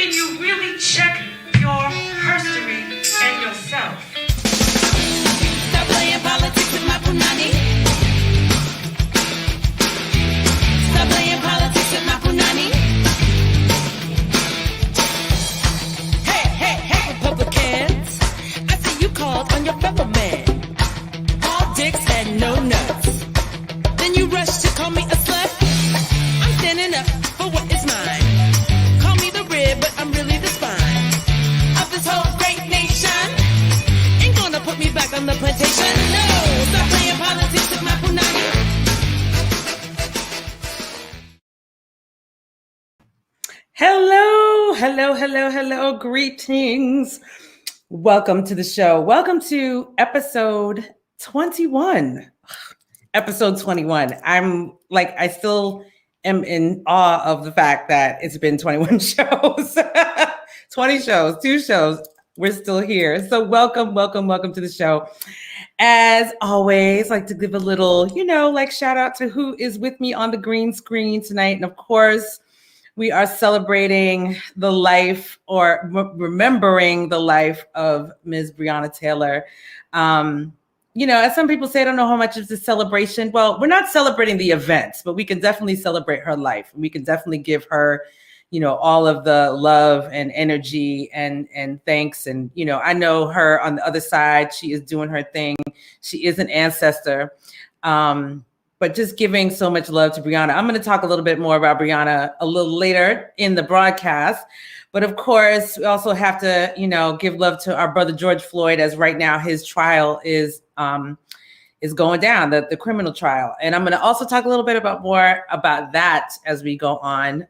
can you really check your history and yourself? Stop playing politics with my Punanny. Stop playing politics with my Punanny. Hey, hey, hey, Republicans. I see you called on your fellow man. All dicks and no nuts. Then you rush to call me a slut. I'm standing up for what is mine. Call me the rib, but I'm really the spine of this whole great nation. Ain't gonna put me back on the plantation. No, stop playing politics with my Punanny. Hello, hello, hello, hello. Greetings. Welcome to the show. Welcome to episode 21. Episode 21. I still am in awe of the fact that it's been 21 shows, 20 shows, 2 shows. We're still here. So welcome to the show. As always, like to give a little, shout out to who is with me on the green screen tonight. And of course, we are celebrating the life or remembering the life of Ms. Breonna Taylor. As some people say, I don't know how much is the celebration. Well, we're not celebrating the events, but we can definitely celebrate her life. We can definitely give her, all of the love and energy and thanks. And, I know her on the other side. She is doing her thing. She is an ancestor. But just giving so much love to Breonna. I'm going to talk a little bit more about Breonna a little later in the broadcast. But of course, we also have to, give love to our brother George Floyd, as right now his trial is going down, the criminal trial. And I'm going to also talk a little bit more about that as we go on.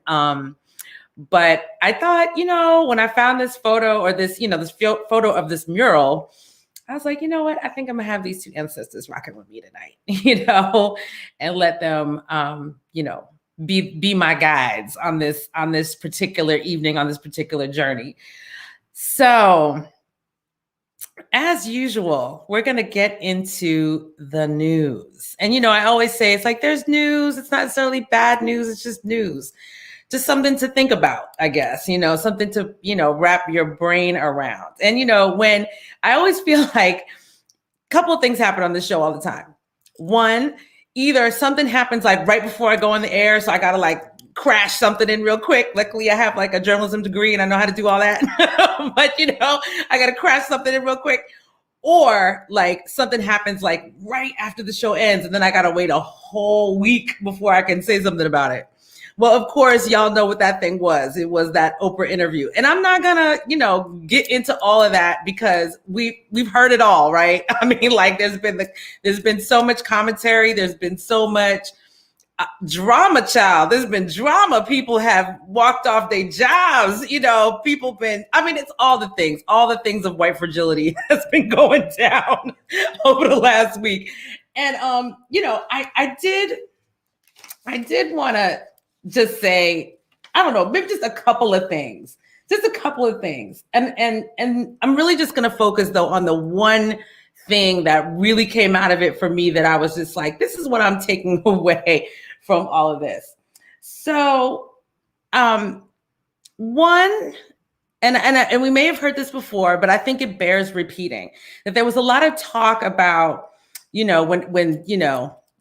But I thought, when I found this photo or this photo of this mural, I was like, you know what? I think I'm gonna have these two ancestors rocking with me tonight, and let them, be my guides on this particular evening, on this particular journey. So, as usual, we're gonna get into the news. And I always say it's like there's news. It's not necessarily bad news. It's just news. Just something to think about, I guess, something to, wrap your brain around. And, when I always feel like a couple of things happen on this show all the time. One, either something happens like right before I go on the air. So I got to crash something in real quick. Luckily, I have a journalism degree and I know how to do all that. But, I got to crash something in real quick. Or something happens right after the show ends. And then I got to wait a whole week before I can say something about it. Well, of course, y'all know what that thing was. It was that Oprah interview. And I'm not gonna, get into all of that because we've heard it all, right? I mean, there's been so much commentary. There's been so much drama, child. There's been drama. People have walked off their jobs. It's all the things of white fragility has been going down over the last week. And, I did want to just say, I don't know, maybe just a couple of things. And I'm really just going to focus though on the one thing that really came out of it for me that I was just like, this is what I'm taking away from all of this. So, one, and we may have heard this before, but I think it bears repeating, that there was a lot of talk about, when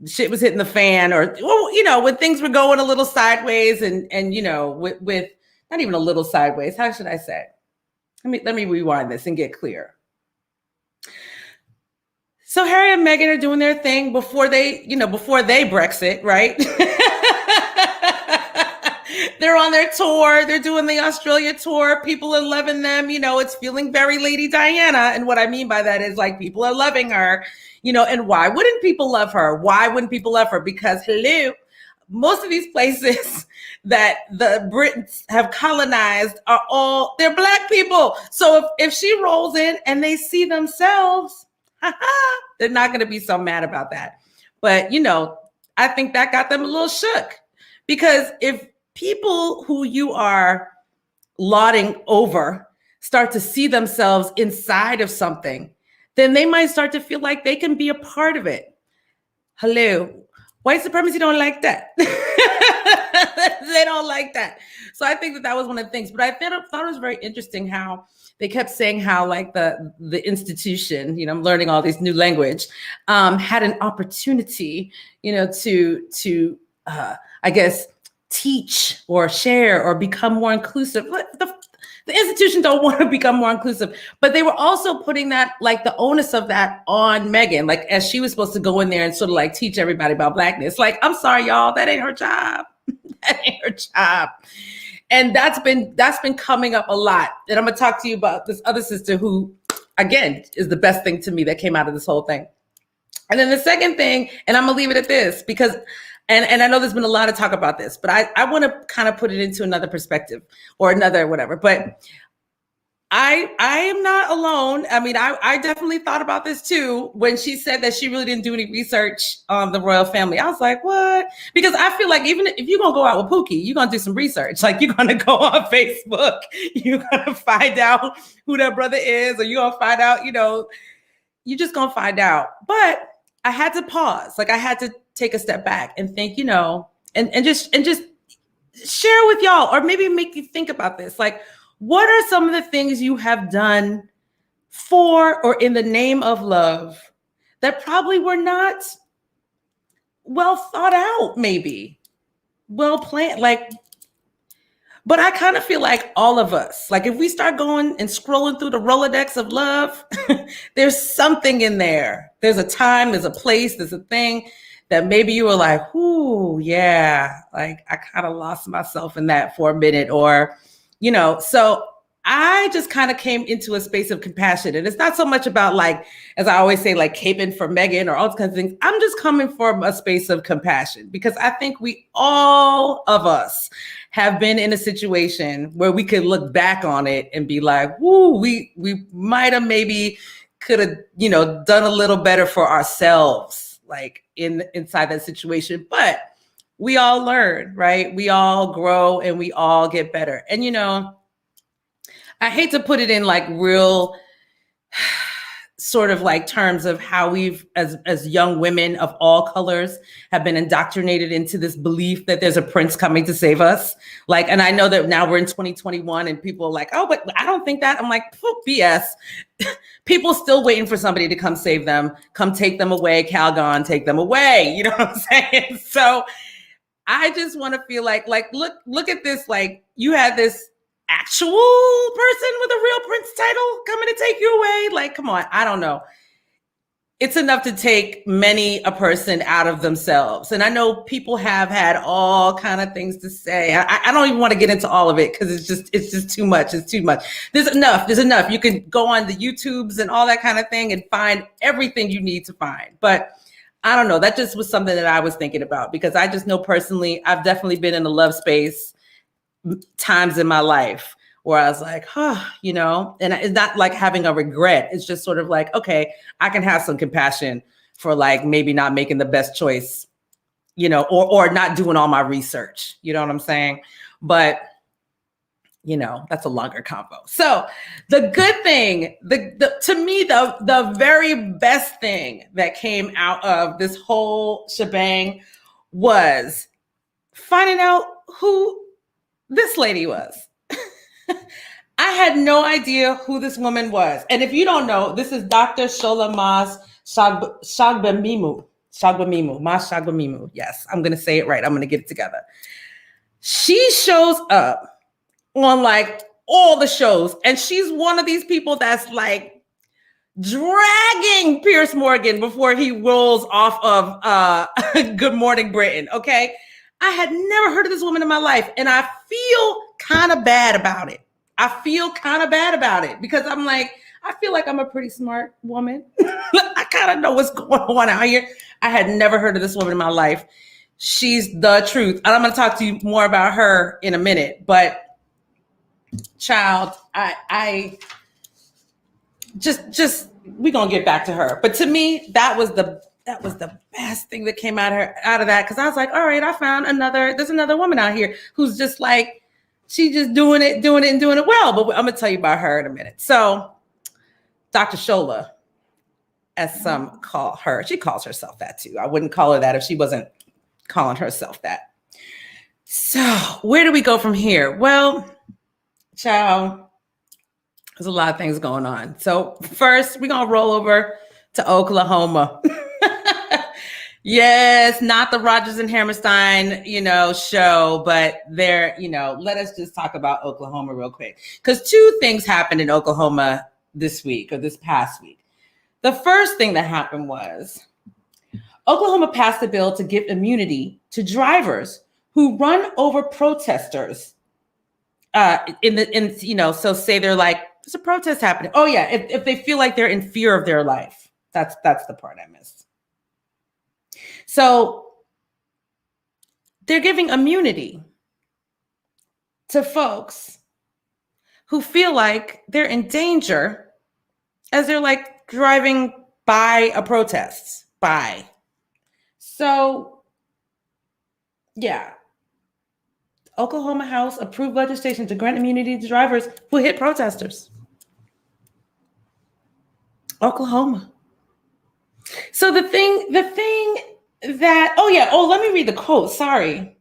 shit was hitting the fan, or when things were going a little sideways, and with not even a little sideways. How should I say? Let me rewind this and get clear. So Harry and Meghan are doing their thing before they Brexit, right? They're on their tour. They're doing the Australia tour. People are loving them. It's feeling very Lady Diana. And what I mean by that is people are loving her. And why wouldn't people love her? Because hello, most of these places that the Brits have colonized they're Black people. So if she rolls in and they see themselves, they're not going to be so mad about that. But, I think that got them a little shook, because if people who you are lauding over start to see themselves inside of something, then they might start to feel like they can be a part of it. Hello. white supremacy don't like that. They don't like that. So I think that was one of the things. But I thought it was very interesting how they kept saying how like the institution, you know, I'm learning all these new language, had an opportunity, you know, to I guess teach or share or become more inclusive. The institution don't want to become more inclusive, but they were also putting that, like the onus of that on Meghan, like as she was supposed to go in there and sort of like teach everybody about Blackness. Like, I'm sorry, y'all, that ain't her job. That ain't her job. And that's been coming up a lot. And I'm gonna talk to you about this other sister who, again, is the best thing to me that came out of this whole thing. And then the second thing, and I'm gonna leave it at this because and I know there's been a lot of talk about this, but I want to kind of put it into another perspective or another whatever. But I am not alone. I mean, I definitely thought about this too when she said that she really didn't do any research on the royal family. I was like, what? Because I feel like even if you're going to go out with Pookie, you're going to do some research. Like you're going to go on Facebook, you're going to find out who that brother is, or you're going to find out, you know, you're just going to find out. But I had to pause. Like I had to take a step back and think, you know, and just share with y'all, or maybe make you think about this. Like, what are some of the things you have done for or in the name of love that probably were not well thought out, maybe well planned? Like, but I kind of feel like all of us, like if we start going and scrolling through the Rolodex of love, there's something in there. There's a time, there's a place, there's a thing that maybe you were like, ooh, yeah, like I kind of lost myself in that for a minute, or, you know, so I just kind of came into a space of compassion. And it's not so much about like, as I always say, like caping for Meghan or all those kinds of things. I'm just coming from a space of compassion because I think all of us have been in a situation where we could look back on it and be like, woo, we might have maybe could have, you know, done a little better for ourselves, like inside that situation. But we all learn, right? We all grow and we all get better. And, you know, I hate to put it in like real sort of like terms of how we've, as young women of all colors, have been indoctrinated into this belief that there's a prince coming to save us. Like, and I know that now we're in 2021 and people are like, oh, but I don't think that. I'm like, BS. People still waiting for somebody to come save them, come take them away. Calgon, take them away. You know what I'm saying? So I just want to feel like look at this. Like you had this actual person with a real prince title coming to take you away. Like, come on. I don't know. It's enough to take many a person out of themselves. And I know people have had all kind of things to say. I don't even want to get into all of it because it's just too much. It's too much. There's enough. You can go on the YouTubes and all that kind of thing and find everything you need to find. But I don't know. That just was something that I was thinking about because I just know personally, I've definitely been in a love space times in my life where I was like, you know, and it's not like having a regret. It's just sort of like, okay, I can have some compassion for like maybe not making the best choice, you know, or not doing all my research. You know what I'm saying? But, you know, that's a longer combo. So the good thing, to me, the very best thing that came out of this whole shebang was finding out who this lady was. I had no idea who this woman was. And if you don't know, this is Dr. Shola Mas Shagbamimu. Yes, I'm going to say it right. I'm going to get it together. She shows up on like all the shows. And she's one of these people that's like dragging Piers Morgan before he rolls off of Good Morning Britain. Okay. I had never heard of this woman in my life. And I feel kind of bad about it. Because I'm like, I feel like I'm a pretty smart woman. I kind of know what's going on out here. I had never heard of this woman in my life. She's the truth. And I'm going to talk to you more about her in a minute. But child, I just we're going to get back to her. But to me, that was the best thing that came out of that. Cause I was like, all right, I found there's another woman out here who's just like, she's just doing it well. But I'm going to tell you about her in a minute. So Dr. Shola, as some call her, she calls herself that too. I wouldn't call her that if she wasn't calling herself that. So where do we go from here? Well, child, there's a lot of things going on. So first, we're going to roll over to Oklahoma. Yes, not the Rodgers and Hammerstein, show, but let us just talk about Oklahoma real quick. Because two things happened in Oklahoma this week or this past week. The first thing that happened was Oklahoma passed a bill to give immunity to drivers who run over protesters. So say they're like, there's a protest happening. Oh yeah, if they feel like they're in fear of their life. That's the part I missed. So they're giving immunity to folks who feel like they're in danger as they're like driving by a protest. So yeah, Oklahoma House approved legislation to grant immunity to drivers who hit protesters. Oklahoma. So the thing that, let me read the quote. Sorry.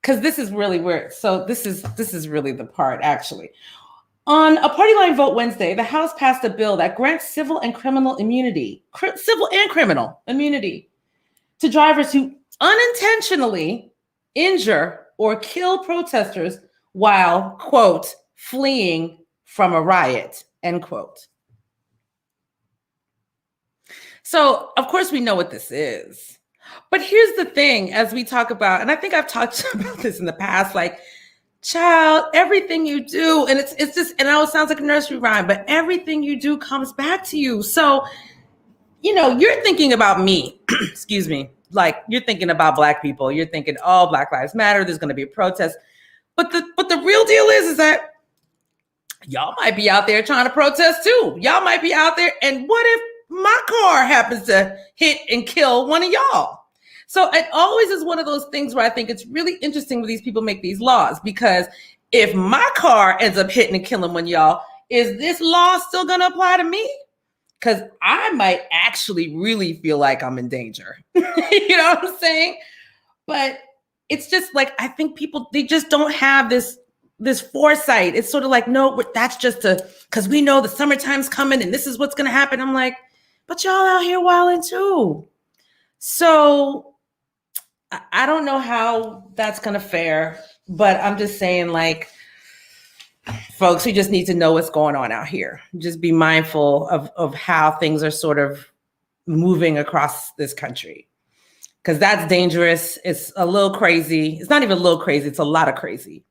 Because this is really weird. So this is really the part, actually. On a party line vote Wednesday, the House passed a bill that grants civil and criminal immunity to drivers who unintentionally injure or kill protesters while, quote, fleeing from a riot, end quote. So, of course, we know what this is. But here's the thing, as we talk about, and I think I've talked about this in the past, like, child, everything you do, and it's just, and I know it sounds like a nursery rhyme, but everything you do comes back to you. So, you're thinking about me, excuse me, like you're thinking about Black people. You're thinking, oh, Black Lives Matter, there's going to be a protest. But the real deal is that y'all might be out there trying to protest too. Y'all might be out there, and what if my car happens to hit and kill one of y'all? So it always is one of those things where I think it's really interesting when these people make these laws, because if my car ends up hitting and killing one of y'all, is this law still going to apply to me? Because I might actually really feel like I'm in danger. You know what I'm saying? But it's just like, I think people, they just don't have this foresight. It's sort of like, no, that's just because we know the summertime's coming and this is what's going to happen. I'm like, but y'all out here wilding too. So I don't know how that's going to fare, but I'm just saying, like, folks, we just need to know what's going on out here. Just be mindful of how things are sort of moving across this country, because that's dangerous. It's a little crazy. It's not even a little crazy. It's a lot of crazy.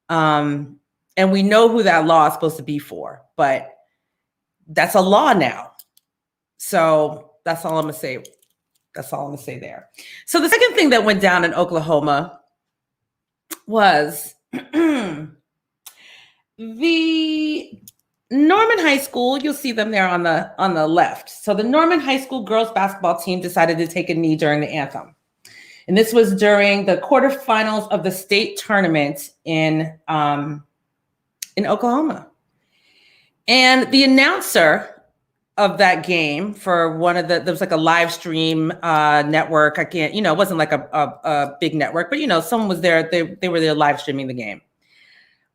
And we know who that law is supposed to be for, but that's a law now. So that's all I'm going to say. That's all I'm going to say there. So the second thing that went down in Oklahoma was the Norman High School. You'll see them there on the left. So the Norman High School girls basketball team decided to take a knee during the anthem. And this was during the quarterfinals of the state tournament in Oklahoma. And the announcer of that game for there was like a live stream network. I can't, it wasn't like a big network, but someone was there. They were there live streaming the game.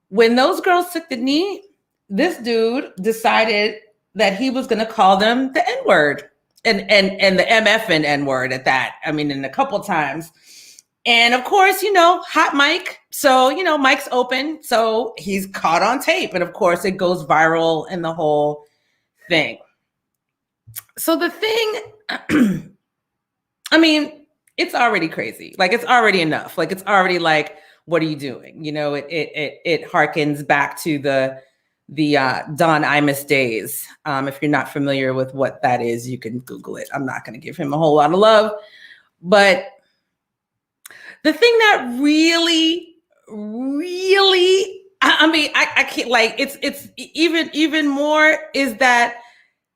When those girls took the knee, this dude decided that he was going to call them the N-word and the MFN N-word at that. I mean, and a couple times. And of course, hot mic. So, mic's open. So he's caught on tape. And of course it goes viral and the whole thing. So the thing, I mean, it's already crazy. Like, it's already enough. Like, it's already like, what are you doing? It harkens back to the Don Imus days. If you're not familiar with what that is, you can Google it. I'm not going to give him a whole lot of love. But the thing that really, I can't, like, it's even more is that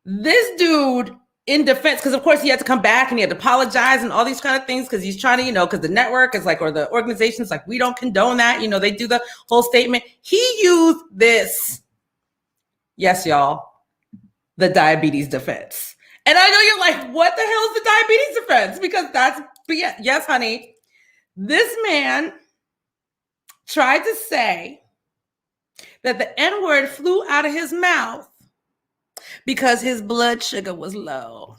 this dude, in defense, because of course he had to come back and he had to apologize and all these kind of things, because he's trying to, because the network is like, or the organization's like, we don't condone that. They do the whole statement. He used this, yes, y'all, the diabetes defense. And I know you're like, what the hell is the diabetes defense? Because yes, honey, This man tried to say that the N-word flew out of his mouth because his blood sugar was low.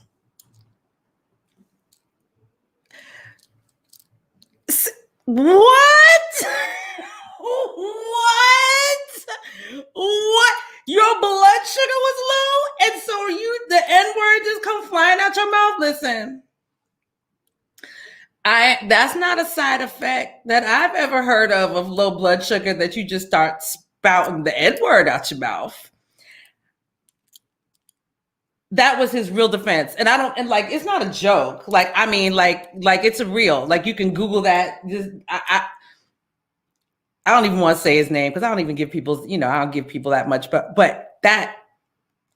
What? What? Your blood sugar was low? And so the N-word just come flying out your mouth? Listen, that's not a side effect that I've ever heard of low blood sugar, that you just start spouting the N-word out your mouth. That was his real defense. And it's not a joke. Like it's a real, like you can Google that. I don't even want to say his name because I don't even give people, I don't give people that much, but that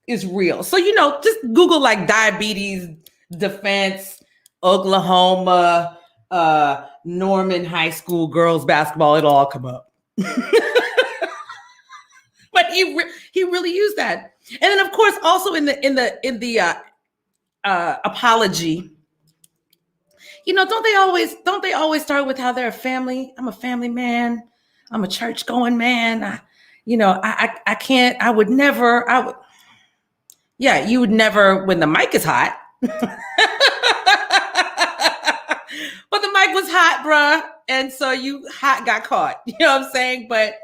is real. So, just Google like diabetes defense, Oklahoma, Norman High School girls basketball. It'll all come up. But he really used that. And then of course, also in the apology, don't they always start with how they're a family? I'm a family man. I'm a church going man. I can't, I would never, you would never when the mic is hot. But the mic was hot, bruh. And so you got caught. You know what I'm saying? But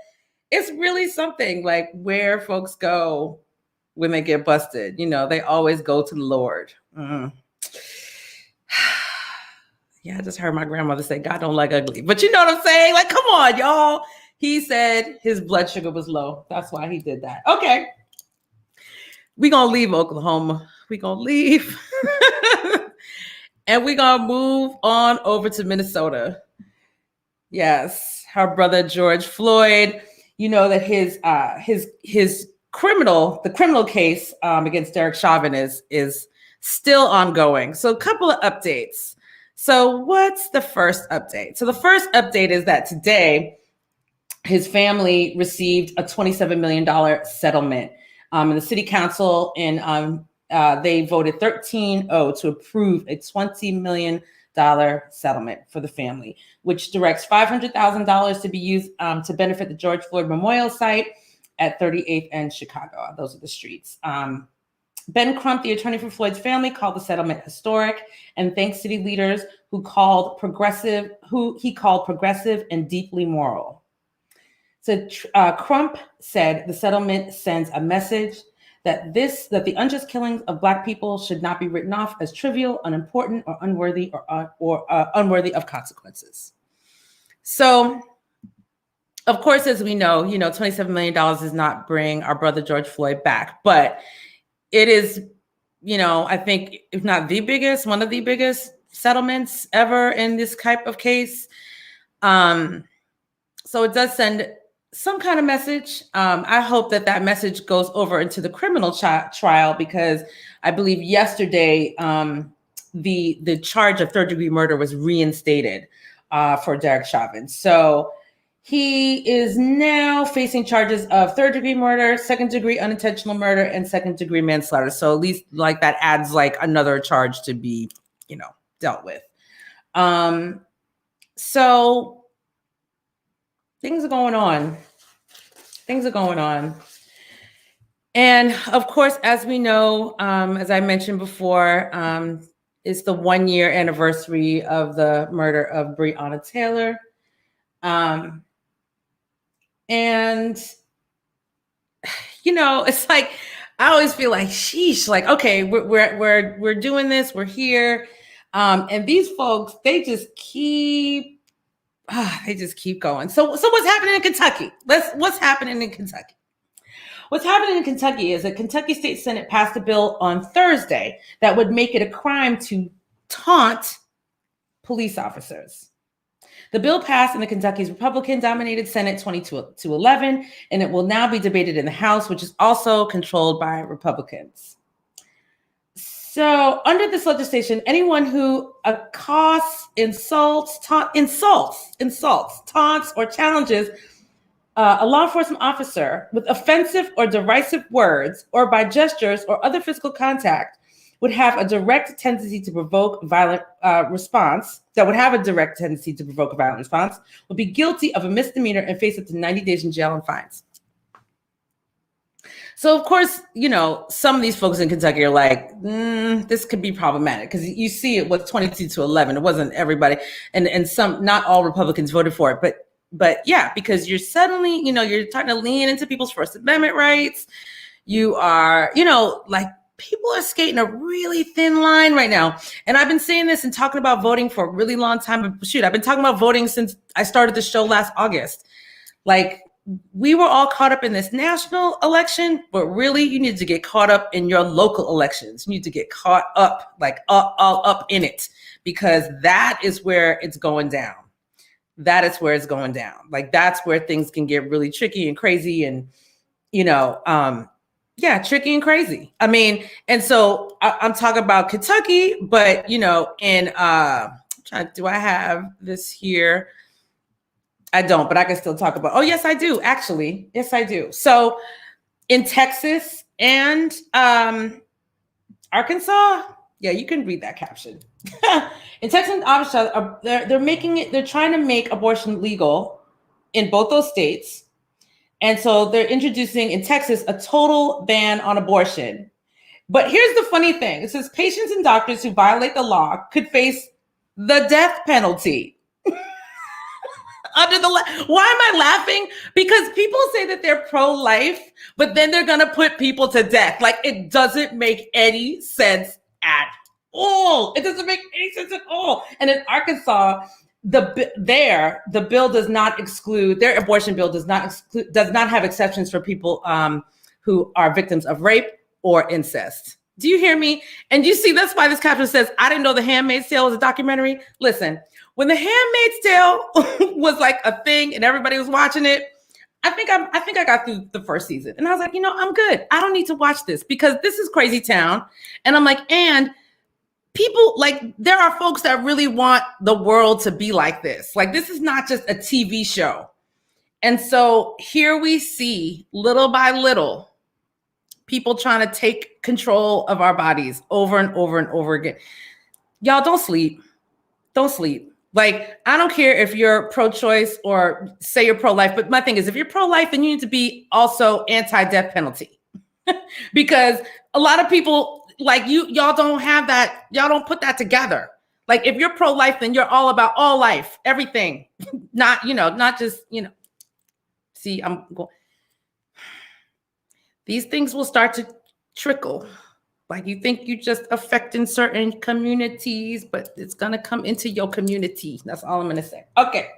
it's really something like where folks go when they get busted. They always go to the Lord. Yeah, I just heard my grandmother say, God don't like ugly. But you know what I'm saying? Like, come on, y'all. He said his blood sugar was low. That's why he did that. Okay. We're going to leave Oklahoma. We're going to leave. And we're going to move on over to Minnesota. Yes, her brother, George Floyd. That his criminal case against Derek Chauvin is still ongoing. So a couple of updates. So what's the first update? So the first update is that today, his family received a $27 million settlement. And the city council they voted 13-0 to approve a $20 million settlement for the family, which directs $500,000 to be used to benefit the George Floyd Memorial Site at 38th and Chicago. Those are the streets. Ben Crump, the attorney for Floyd's family, called the settlement historic and thanked city leaders who he called progressive and deeply moral. So Crump said the settlement sends a message that the unjust killings of Black people should not be written off as trivial, unimportant, or unworthy or unworthy of consequences. So, of course, as we know, $27 million does not bring our brother George Floyd back, but it is, I think, if not the biggest, one of the biggest settlements ever in this type of case. So it does send some kind of message. I hope that message goes over into the criminal trial, because I believe yesterday the charge of third-degree murder was reinstated for Derek Chauvin. So he is now facing charges of third-degree murder, second-degree unintentional murder, and second-degree manslaughter. So at least like that adds like another charge to be, dealt with. So things are going on. And of course, as we know, as I mentioned before, it's the 1-year anniversary of the murder of Breonna Taylor. And, it's like, I always feel like, sheesh, like, okay, we're doing this, we're here. And these folks, they just keep going. So what's happening in Kentucky? What's happening in Kentucky? What's happening in Kentucky is that Kentucky State Senate passed a bill on Thursday that would make it a crime to taunt police officers. The bill passed in the Kentucky's Republican-dominated Senate 22-11, and it will now be debated in the House, which is also controlled by Republicans. So under this legislation, anyone who accosts, insults, taunts, or challenges a law enforcement officer with offensive or derisive words, or by gestures or other physical contact, would have a direct tendency to provoke violent response, would be guilty of a misdemeanor and face up to 90 days in jail and fines. So, of course, you know, some of these folks in Kentucky are like, this could be problematic because you see it was 22-11. It wasn't everybody. And some, not all Republicans voted for it. But yeah, because you're suddenly, you know, you're starting to lean into people's First Amendment rights. You are, you know, like people are skating a really thin line right now. And I've been saying this and talking about voting for a really long time. Shoot, I've been talking about voting since I started the show last August. Like, we were all caught up in this national election, but really you need to get caught up in your local elections. You need to get caught up, like all up in it, because that is where it's going down. That is where it's going down. Like, that's where things can get really tricky and crazy and, you know, tricky and crazy. I mean, and so I'm talking about Kentucky, but, you know, do I have this here? I don't, but I can still talk about, oh, yes, I do. Actually, yes, I do. So in Texas and Arkansas, yeah, you can read that caption. In Texas and Arkansas, they're trying to make abortion legal in both those states. And so they're introducing in Texas a total ban on abortion. But here's the funny thing. It says patients and doctors who violate the law could face the death penalty. Why am I laughing? Because people say that they're pro-life, but then they're going to put people to death. Like, it doesn't make any sense at all. It doesn't make any sense at all. And in Arkansas, the bill does not exclude, their abortion bill does not have exceptions for people who are victims of rape or incest. Do you hear me? And you see, that's why this caption says, I didn't know The Handmaid's Tale was a documentary. Listen, when The Handmaid's Tale was like a thing and everybody was watching it, I think I got through the first season and I was like, you know, I'm good. I don't need to watch this because this is crazy town. And I'm like, and people, like, there are folks that really want the world to be like this. Like, this is not just a TV show. And so here we see little by little people trying to take control of our bodies over and over and over again. Y'all don't sleep. Don't sleep. Like, I don't care if you're pro-choice or say you're pro-life, but my thing is, if you're pro-life, then you need to be also anti-death penalty. Because a lot of people, like, y'all don't have that, y'all don't put that together. Like, if you're pro-life, then you're all about all life, everything. Not, you know, not just, you know. See, I'm going. These things will start to trickle. Like, you think you just affecting certain communities, but it's gonna come into your community. That's all I'm gonna say. Okay.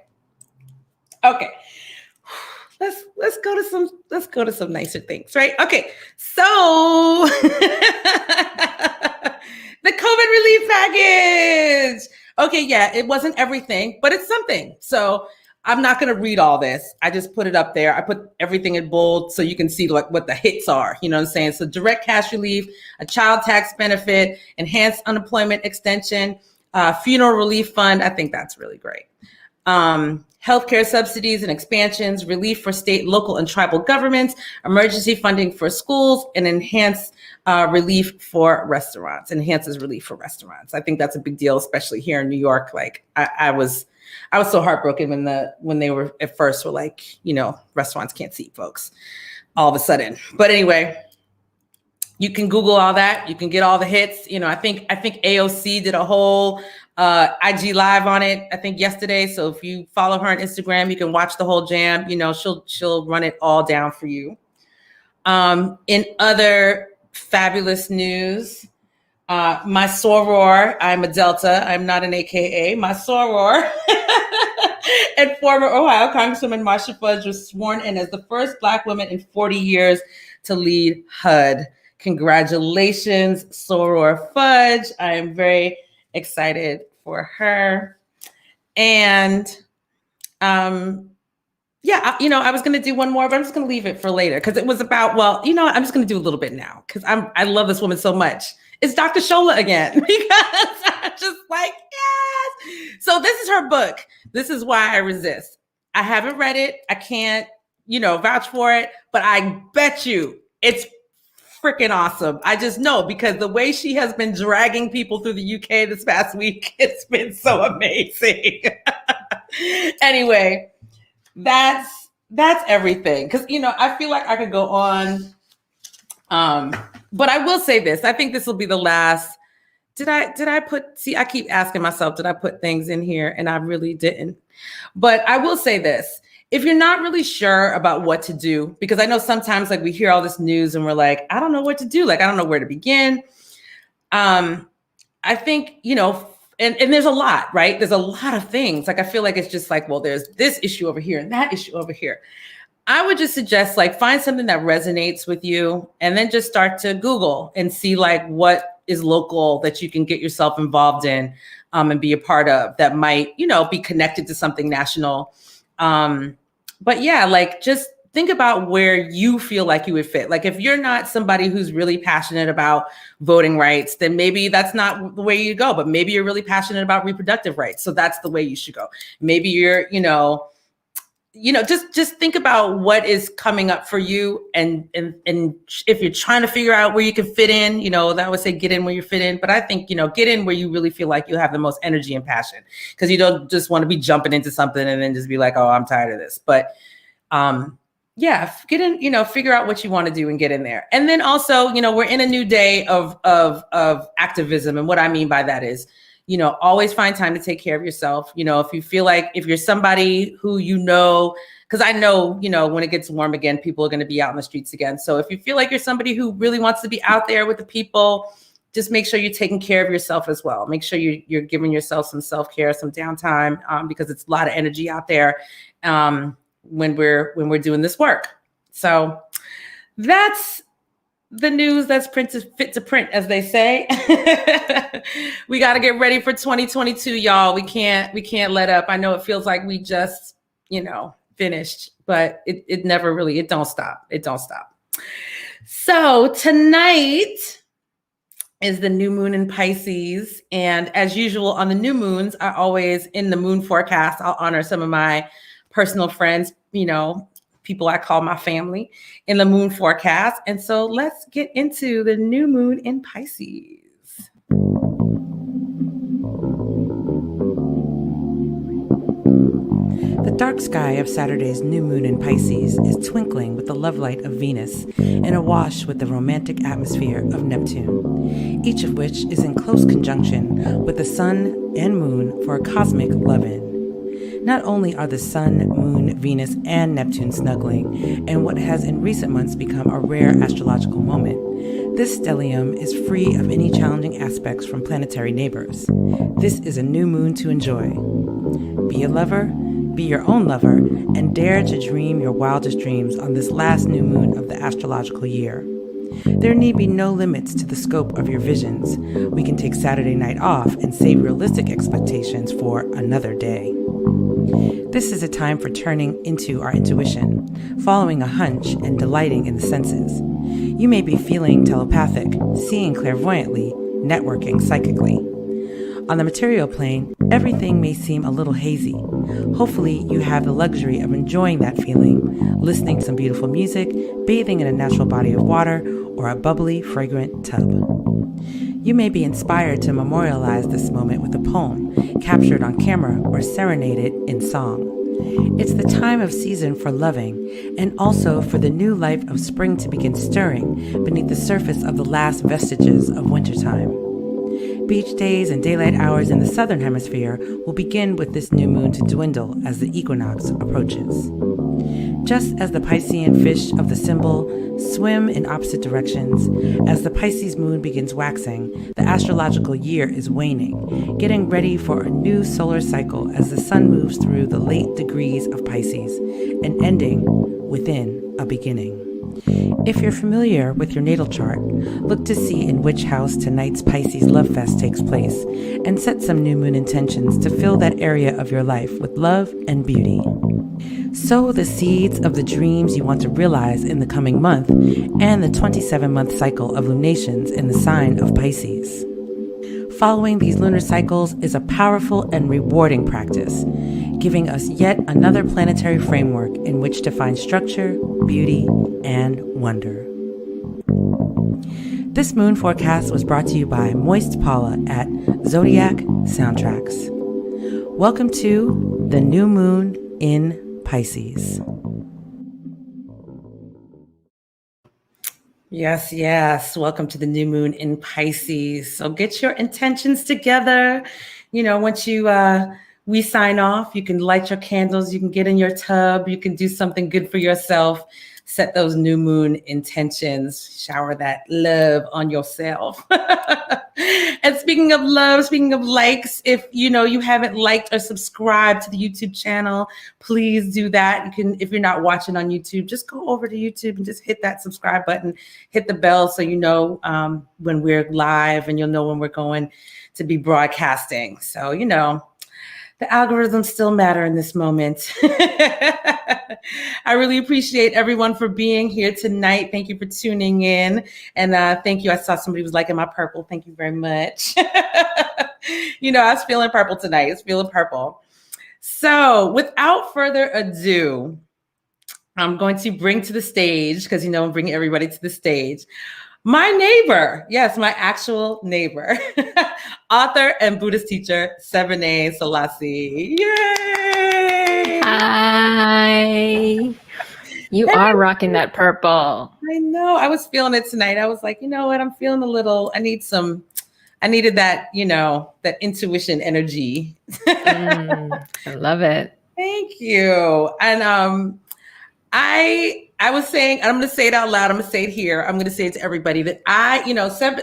Let's go to some nicer things, right? Okay. So the COVID relief package. Okay, yeah, it wasn't everything, but it's something. So I'm not going to read all this. I just put it up there. I put everything in bold so you can see like what the hits are. You know what I'm saying? So direct cash relief, a child tax benefit, enhanced unemployment extension, funeral relief fund. I think that's really great. Healthcare subsidies and expansions, relief for state, local, and tribal governments, emergency funding for schools, and enhanced relief for restaurants. Enhances relief for restaurants. I think that's a big deal, especially here in New York. Like I was so heartbroken when they were at first were like, you know, restaurants can't seat folks all of a sudden. But anyway, you can Google all that. You can get all the hits. You know, I think AOC did a whole IG live on it, I think yesterday. So if you follow her on Instagram, you can watch the whole jam. You know, she'll run it all down for you. In other fabulous news, my soror, I'm a Delta, I'm not an AKA, my soror and former Ohio Congresswoman Marcia Fudge was sworn in as the first Black woman in 40 years to lead HUD. Congratulations, soror Fudge. I am very excited for her. And yeah, you know, I was going to do one more, but I'm just going to leave it for later because it was about, well, you know, I'm just going to do a little bit now because I love this woman so much. It's Dr. Shola again because I'm just like, yes. So this is her book. This is Why I Resist. I haven't read it. I can't, you know, vouch for it, but I bet you it's freaking awesome. I just know because the way she has been dragging people through the UK this past week, it's been so amazing. Anyway, that's everything. Because, I feel like I could go on. But I will say this. I think this will be the last. Did I keep asking myself, did I put things in here? And I really didn't. But I will say this. If you're not really sure about what to do, because I know sometimes like we hear all this news and we're like, I don't know what to do. Like, I don't know where to begin. I think, and there's a lot, right? There's a lot of things. Like, I feel like it's just like, well, there's this issue over here and that issue over here. I would just suggest like find something that resonates with you and then just start to Google and see like what is local that you can get yourself involved in and be a part of that might, be connected to something national. But yeah, like just think about where you feel like you would fit. Like if you're not somebody who's really passionate about voting rights, then maybe that's not the way you go, but maybe you're really passionate about reproductive rights. So that's the way you should go. Maybe you're, just think about what is coming up for you. And if you're trying to figure out where you can fit in, that would say get in where you fit in. But I think, get in where you really feel like you have the most energy and passion, because you don't just want to be jumping into something and then just be like, oh, I'm tired of this. But get in, figure out what you want to do and get in there. And then also, we're in a new day of activism. And what I mean by that is, always find time to take care of yourself. If you feel like if you're somebody who, because I know, when it gets warm again, people are going to be out in the streets again. So if you feel like you're somebody who really wants to be out there with the people, just make sure you're taking care of yourself as well. Make sure you're giving yourself some self-care, some downtime, because it's a lot of energy out there when we're doing this work. So that's the news that's fit to print, as they say. We got to get ready for 2022, y'all. We can't let up. I know it feels like we just, finished, but it never really, it don't stop. It don't stop. So tonight is the new moon in Pisces. And as usual on the new moons, I always, in the moon forecast, I'll honor some of my personal friends, people I call my family in the moon forecast. And so let's get into the new moon in Pisces. The dark sky of Saturday's new moon in Pisces is twinkling with the love light of Venus and awash with the romantic atmosphere of Neptune, each of which is in close conjunction with the sun and moon for a cosmic love-in. Not only are the sun, moon, Venus, and Neptune snuggling in what has in recent months become a rare astrological moment, this stellium is free of any challenging aspects from planetary neighbors. This is a new moon to enjoy. Be a lover, be your own lover, and dare to dream your wildest dreams on this last new moon of the astrological year. There need be no limits to the scope of your visions. We can take Saturday night off and save realistic expectations for another day. This is a time for turning into our intuition, following a hunch and delighting in the senses. You may be feeling telepathic, seeing clairvoyantly, networking psychically. On the material plane, everything may seem a little hazy. Hopefully, you have the luxury of enjoying that feeling, listening to some beautiful music, bathing in a natural body of water, or a bubbly, fragrant tub. You may be inspired to memorialize this moment with a poem, captured on camera or serenaded in song. It's the time of season for loving, and also for the new life of spring to begin stirring beneath the surface of the last vestiges of wintertime. Beach days and daylight hours in the southern hemisphere will begin with this new moon to dwindle as the equinox approaches. Just as the Piscean fish of the symbol swim in opposite directions, as the Pisces moon begins waxing, the astrological year is waning, getting ready for a new solar cycle as the sun moves through the late degrees of Pisces and ending within a beginning. If you're familiar with your natal chart, look to see in which house tonight's Pisces Love Fest takes place and set some new moon intentions to fill that area of your life with love and beauty. Sow the seeds of the dreams you want to realize in the coming month and the 27-month cycle of lunations in the sign of Pisces. Following these lunar cycles is a powerful and rewarding practice, giving us yet another planetary framework in which to find structure, beauty, and wonder. This moon forecast was brought to you by Moist Paula at Zodiac Soundtracks. Welcome to the new moon in Pisces. Yes, yes. Welcome to the new moon in Pisces. So get your intentions together. You know, once we sign off, you can light your candles, you can get in your tub, you can do something good for yourself. Set those new moon intentions, shower that love on yourself. And speaking of love, speaking of likes, if you haven't liked or subscribed to the YouTube channel, please do that. You can, if you're not watching on YouTube, just go over to YouTube and just hit that subscribe button, hit the bell so you know when we're live, and you'll know when we're going to be broadcasting. So, the algorithms still matter in this moment. I really appreciate everyone for being here tonight. Thank you for tuning in. And thank you. I saw somebody was liking my purple. Thank you very much. I was feeling purple tonight. It's feeling purple. So without further ado, I'm going to bring to the stage, because I'm bringing everybody to the stage, my neighbor. Yes, my actual neighbor. Author and Buddhist teacher, Sebene Selassie. Yay! Hi. You are rocking that purple. I know. I was feeling it tonight. I was like, you know what? I'm feeling a little, I needed that, that intuition energy. I love it. Thank you. And I was saying, I'm going to say it out loud. I'm going to say it here. I'm going to say it to everybody that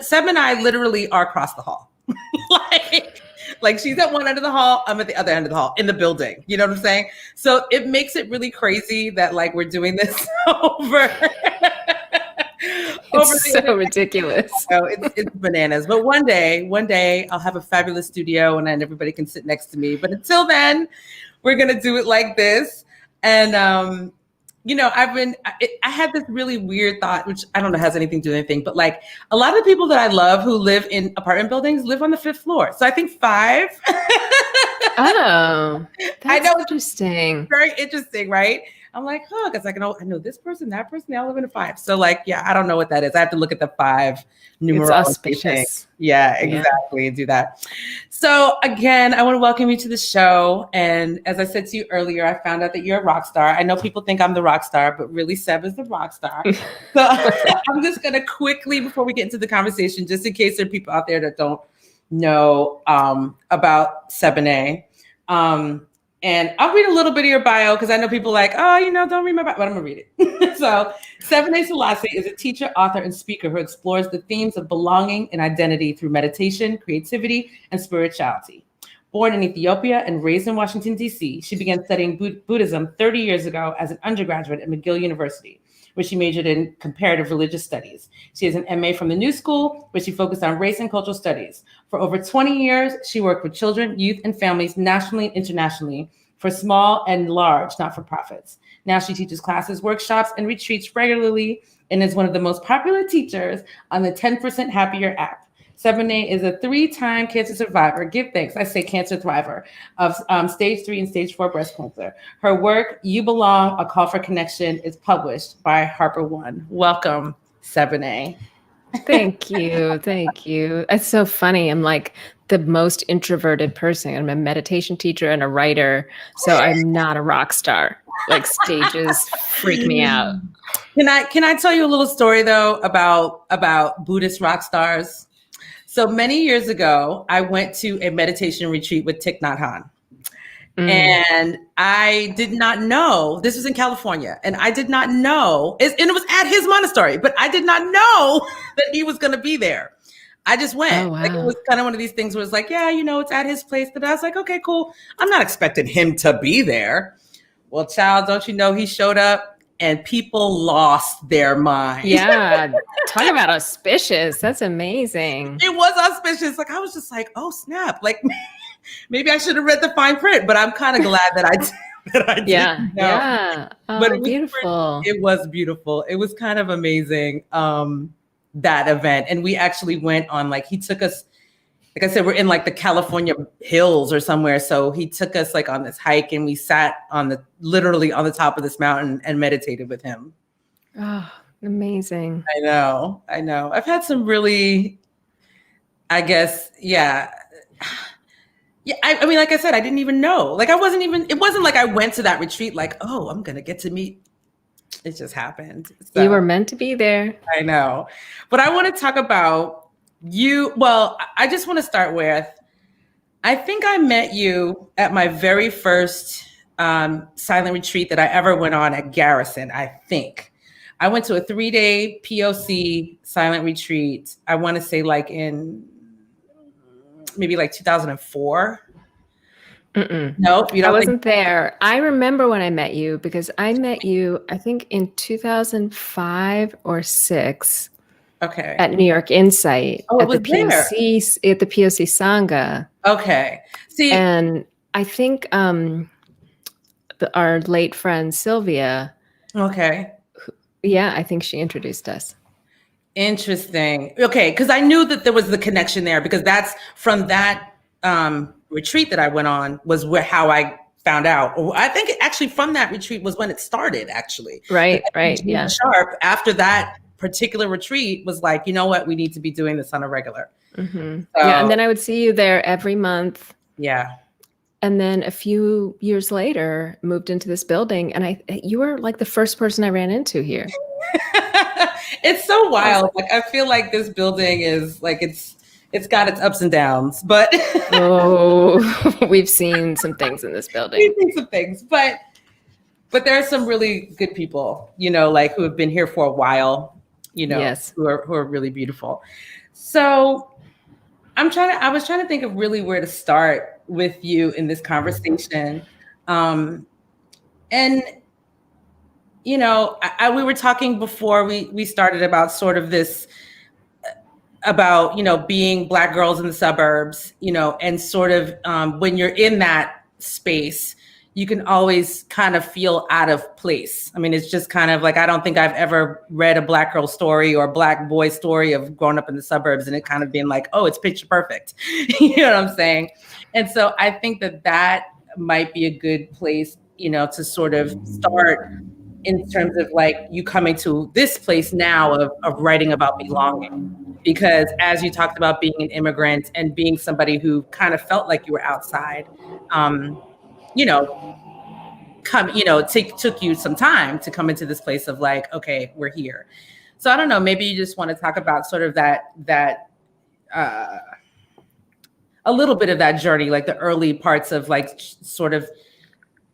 Seb and I literally are across the hall. like she's at one end of the hall, I'm at the other end of the hall in the building. You know what I'm saying? So it makes it really crazy that we're doing this over. It's so ridiculous. So it's bananas. But one day I'll have a fabulous studio and then everybody can sit next to me. But until then, we're going to do it like this. And, I had this really weird thought, which I don't know has anything to do with anything, but a lot of the people that I love who live in apartment buildings live on the 5th floor. So I think 5. Oh, that's I know, interesting. Very interesting, right? I'm like, because I know this person, that person, they all live in a 5. So I don't know what that is. I have to look at the 5 numerology. It's auspicious. Yeah, exactly. Yeah. Do that. So again, I want to welcome you to the show. And as I said to you earlier, I found out that you're a rock star. I know people think I'm the rock star, but really Seb is the rock star. So I'm just going to quickly, before we get into the conversation, just in case there are people out there that don't know about Sebene, and I'll read a little bit of your bio because I know people don't read my bio, but I'm going to read it. So Sebene Selassie is a teacher, author, and speaker who explores the themes of belonging and identity through meditation, creativity, and spirituality. Born in Ethiopia and raised in Washington, D.C., she began studying Buddhism 30 years ago as an undergraduate at McGill University, where she majored in comparative religious studies. She has an MA from the New School, where she focused on race and cultural studies. For over 20 years, she worked with children, youth, and families nationally and internationally for small and large not-for-profits. Now she teaches classes, workshops, and retreats regularly and is one of the most popular teachers on the 10% Happier app. Sebene is a 3-time cancer survivor. Give thanks, I say cancer thriver, of stage 3 and stage 4 breast cancer. Her work, You Belong, A Call for Connection, is published by Harper One. Welcome, Sebene. Thank you. Thank you. It's so funny. I'm the most introverted person. I'm a meditation teacher and a writer. So I'm not a rock star. Stages freak me out. Can I tell you a little story though about Buddhist rock stars? So many years ago, I went to a meditation retreat with Thich Nhat Hanh. And I did not know, this was in California, and I did not know, and it was at his monastery, but I did not know that he was going to be there. I just went. Oh, wow. It was kind of one of these things where it's it's at his place. But I was like, okay, cool. I'm not expecting him to be there. Well, child, don't you know he showed up and people lost their mind. Yeah. Talk about auspicious. That's amazing. It was auspicious. I was just like, oh, snap. Maybe I should have read the fine print, but I'm kind of glad that I did. Yeah. Yeah. Oh, but it was beautiful. It was beautiful. It was kind of amazing, that event. And we actually went on, he took us, like I said, we're in the California hills or somewhere. So he took us on this hike and we sat literally on the top of this mountain and meditated with him. Oh, Amazing. I know. I've had some really, I guess, yeah. Yeah, I mean, like I said, I didn't even know. Like, it wasn't like I went to that retreat like, oh, I'm going to get to meet. It just happened. So, You were meant to be there. I know. But I want to talk about you. Well, I just want to start with, I think I met you at my very first silent retreat that I ever went on at Garrison, I think. I went to a 3-day POC silent retreat. I want to say like in maybe like 2004. Nope, I wasn't there. I remember when I met you because I met you, I think in 2005 or 6. Okay. At New York Insight. Oh, at it the was POC at the POC Sangha. Okay. See, and I think our late friend Sylvia. Okay. Yeah, I think she introduced us. Interesting. Okay, because I knew that there was the connection there because that's from that retreat that I went on was how I found out. I think actually from that retreat was when it started. Actually, right. Yeah. Sharp after that particular retreat was like, you know what, we need to be doing this on a regular. Mm-hmm. Yeah, and then I would see you there every month. Yeah. And then a few years later, moved into this building, and you were like the first person I ran into here. It's so wild. Like I feel like this building is like it's got its ups and downs, but we've seen some things in this building. We've seen some things, but there are some really good people, like who have been here for a while, yes. who are really beautiful. So I was trying to think of really where to start with you in this conversation. And we were talking before we started about sort of this, about, being Black girls in the suburbs, and sort of when you're in that space, you can always kind of feel out of place. I mean, it's just kind of like, I don't think I've ever read a Black girl story or a Black boy story of growing up in the suburbs and it kind of being like, oh, it's picture perfect. You know what I'm saying? And so I think that might be a good place, to sort of start in terms of like you coming to this place now of writing about belonging. Because as you talked about being an immigrant and being somebody who kind of felt like you were outside, took you some time to come into this place of like, okay, we're here. So I don't know, maybe you just want to talk about sort of that a little bit of that journey, like the early parts of like sort of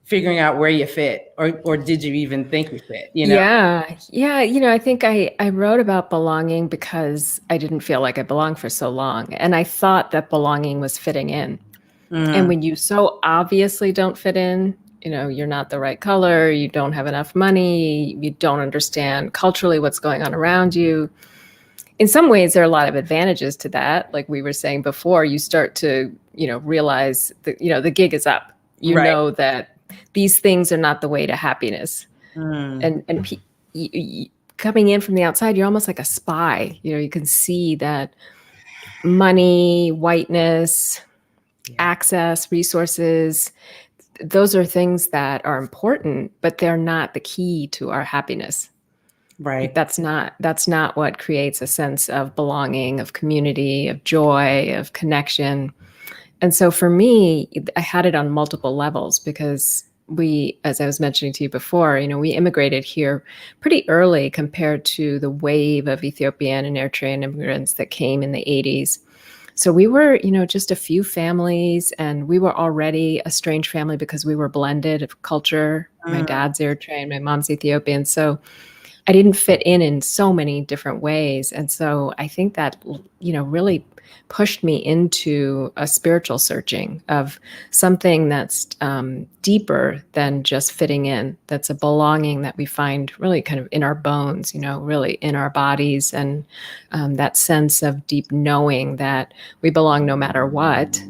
figuring out where you fit, or did you even think you fit? Yeah. I think I wrote about belonging because I didn't feel like I belonged for so long, and I thought that belonging was fitting in. And when you so obviously don't fit in, you're not the right color, you don't have enough money, you don't understand culturally what's going on around you. In some ways, there are a lot of advantages to that. Like we were saying before, you start to, realize that, the gig is up. You right. know that these things are not the way to happiness. And coming in from the outside, you're almost like a spy. You can see that money, whiteness, access, resources, those are things that are important, but they're not the key to our happiness. Right. That's not what creates a sense of belonging, of community, of joy, of connection. And so for me, I had it on multiple levels because we, as I was mentioning to you before, we immigrated here pretty early compared to the wave of Ethiopian and Eritrean immigrants that came in the 80s. So we were, just a few families, and we were already a strange family because we were blended of culture. My dad's Eritrean, my mom's Ethiopian. So I didn't fit in so many different ways. And so I think that, really pushed me into a spiritual searching of something that's deeper than just fitting in. That's a belonging that we find really kind of in our bones, really in our bodies, and that sense of deep knowing that we belong no matter what.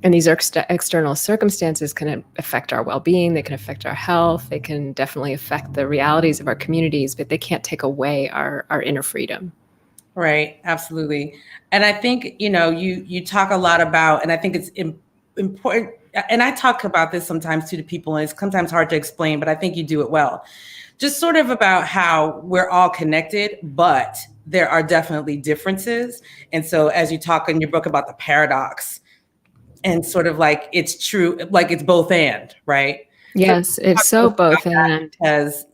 And these external circumstances can affect our well-being. They can affect our health. They can definitely affect the realities of our communities, but they can't take away our inner freedom. Right. Absolutely. And I think, you talk a lot about, and I think it's important and I talk about this sometimes too to people, and it's sometimes hard to explain, but I think you do it well. Just sort of about how we're all connected, but there are definitely differences. And so as you talk in your book about the paradox, and sort of like it's true, like it's both and, right? Yes, it's so both and. Because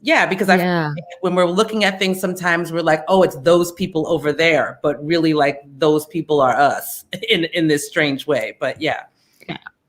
I feel like when we're looking at things, sometimes we're like, oh, it's those people over there, but really like those people are us in this strange way. But yeah.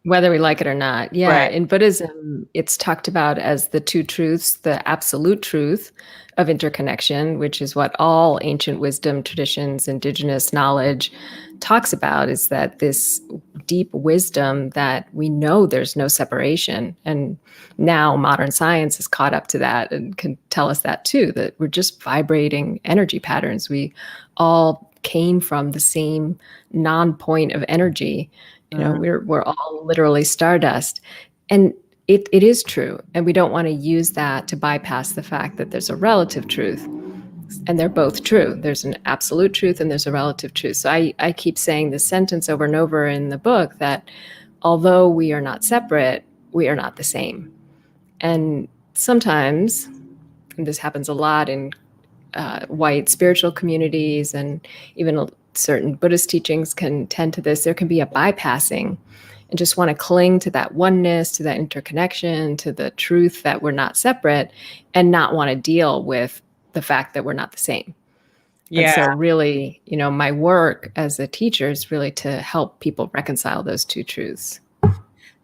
Whether we like it or not. Yeah. Right. In Buddhism, it's talked about as the two truths, the absolute truth of interconnection, which is what all ancient wisdom traditions, indigenous knowledge talks about, is that this deep wisdom that we know there's no separation. And now modern science is caught up to that and can tell us that too, that we're just vibrating energy patterns. We all came from the same non-point of energy. You know, we're all literally stardust. And it is true. And we don't want to use that to bypass the fact that there's a relative truth. And they're both true. There's an absolute truth and there's a relative truth. So I keep saying this sentence over and over in the book, that although we are not separate, we are not the same. And sometimes, and this happens a lot in white spiritual communities, and even certain Buddhist teachings can tend to this, there can be a bypassing and just want to cling to that oneness, to that interconnection, to the truth that we're not separate, and not want to deal with the fact that we're not the same. Yeah. And so really, you know, my work as a teacher is really to help people reconcile those two truths.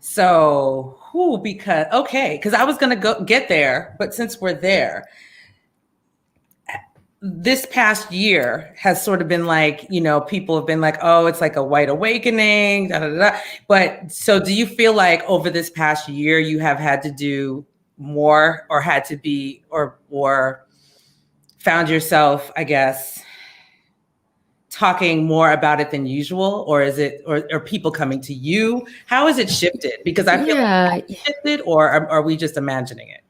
So, because I was going to go get there, but since we're there, this past year has sort of been like, you know, people have been like, oh, it's like a white awakening, da, da, da, da. But so do you feel like over this past year, you have had to do more, or had to be, or found yourself, I guess, talking more about it than usual? Or is it, or are people coming to you? How has it shifted? Because I feel like it's shifted, or are we just imagining it?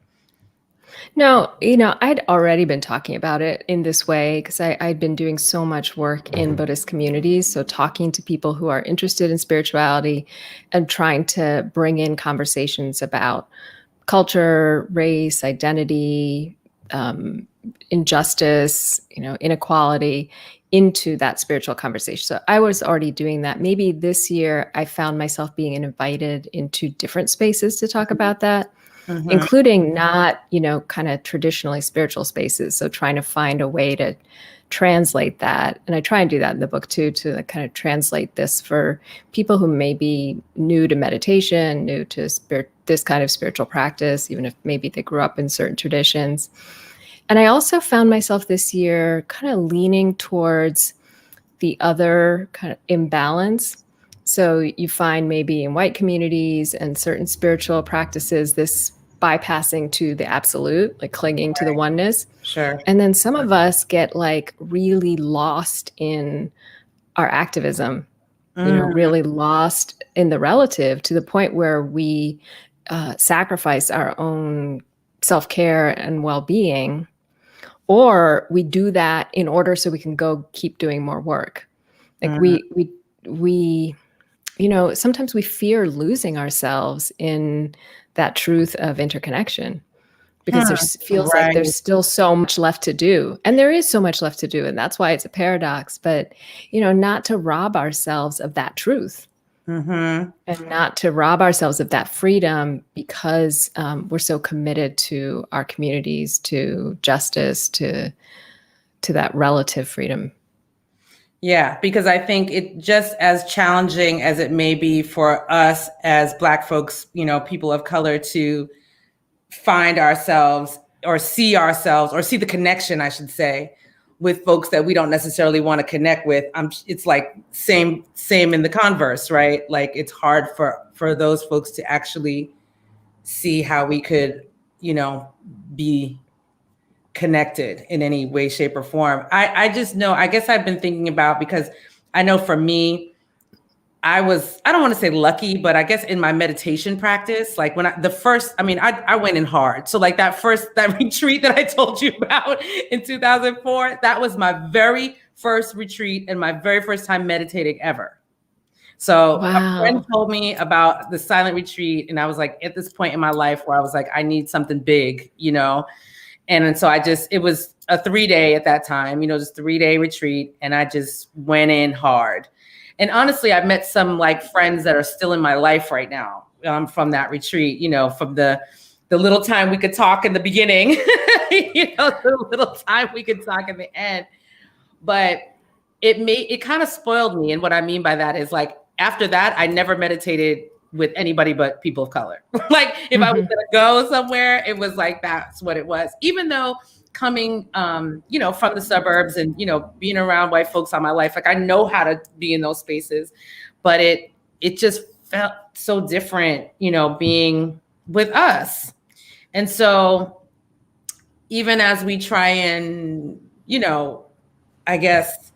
No, you know, I'd already been talking about it in this way because I'd been doing so much work in Buddhist communities. So talking to people who are interested in spirituality and trying to bring in conversations about culture, race, identity, injustice, you know, inequality into that spiritual conversation. So I was already doing that. Maybe this year I found myself being invited into different spaces to talk about that. Mm-hmm. Including not, you know, kind of traditionally spiritual spaces. So trying to find a way to translate that. And I try and do that in the book too, to kind of translate this for people who may be new to meditation, new to this kind of spiritual practice, even if maybe they grew up in certain traditions. And I also found myself this year kind of leaning towards the other kind of imbalance. So you find maybe in white communities and certain spiritual practices, this bypassing to the absolute, like clinging to the oneness. Sure. And then some of us get like really lost in our activism, you know, really lost in the relative to the point where we sacrifice our own self-care and well-being, or we do that in order so we can go keep doing more work. Like we you know, sometimes we fear losing ourselves in that truth of interconnection because there feels like there's still so much left to do. And there is so much left to do. And that's why it's a paradox. But, you know, not to rob ourselves of that truth and not to rob ourselves of that freedom because we're so committed to our communities, to justice, to that relative freedom. Yeah, because I think it just as challenging as it may be for us as Black folks, you know, people of color to find ourselves or see the connection, I should say, with folks that we don't necessarily want to connect with. It's like same in the converse, right? Like it's hard for those folks to actually see how we could, you know, be connected in any way, shape, or form. I just know, I guess I've been thinking about, because I know for me, I don't want to say lucky, but I guess in my meditation practice, like when I went in hard. So like that retreat that I told you about in 2004, that was my very first retreat and my very first time meditating ever. So a friend Wow. told me about the silent retreat, and I was like, at this point in my life where I was like, I need something big, you know? And then so it was a 3-day at that time, you know, just 3-day retreat. And I just went in hard. And honestly, I've met some like friends that are still in my life right now from that retreat, you know, from the little time we could talk in the beginning, you know, the little time we could talk in the end. But it kind of spoiled me. And what I mean by that is like, after that, I never meditated with anybody but people of color. Like if I was going to go somewhere, it was like, that's what it was. Even though coming, you know, from the suburbs and, you know, being around white folks all my life, like I know how to be in those spaces, but it just felt so different, you know, being with us. And so even as we try and, you know, I guess,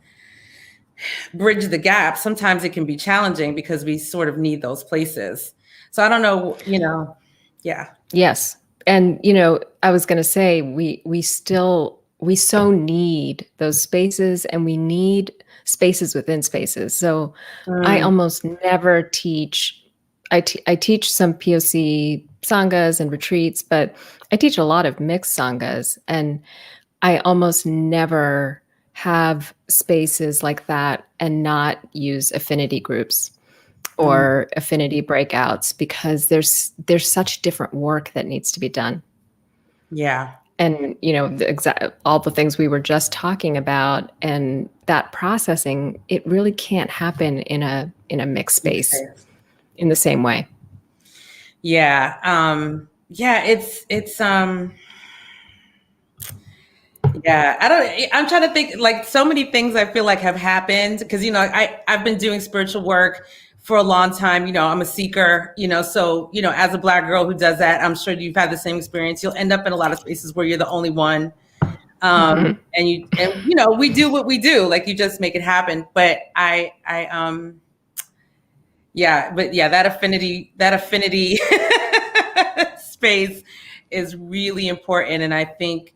bridge the gap, sometimes it can be challenging because we sort of need those places. So I don't know, you know, yeah. Yes. And, you know, I was going to say, we so need those spaces, and we need spaces within spaces. So I almost never teach. I teach some POC sanghas and retreats, but I teach a lot of mixed sanghas, and I almost never have spaces like that and not use affinity groups or affinity breakouts, because there's such different work that needs to be done. Yeah. And, you know, all the things we were just talking about, and that processing, it really can't happen in a mixed space in the same way. Yeah. Yeah. Yeah, I'm trying to think, like so many things I feel like have happened because, you know, I've been doing spiritual work for a long time. You know, I'm a seeker, you know, so, you know, as a Black girl who does that, I'm sure you've had the same experience. You'll end up in a lot of spaces where you're the only one. And you know, we do what we do, like you just make it happen. But that affinity space is really important. And I think,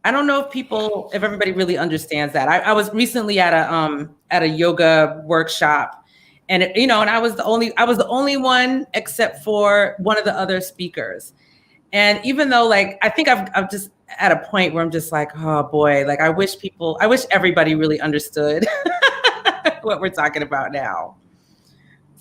I don't know if everybody really understands that. I was recently at a yoga workshop, and and I was the only one except for one of the other speakers. And even though, like, I think I'm just at a point where I'm just like, oh boy, like I wish everybody really understood what we're talking about now.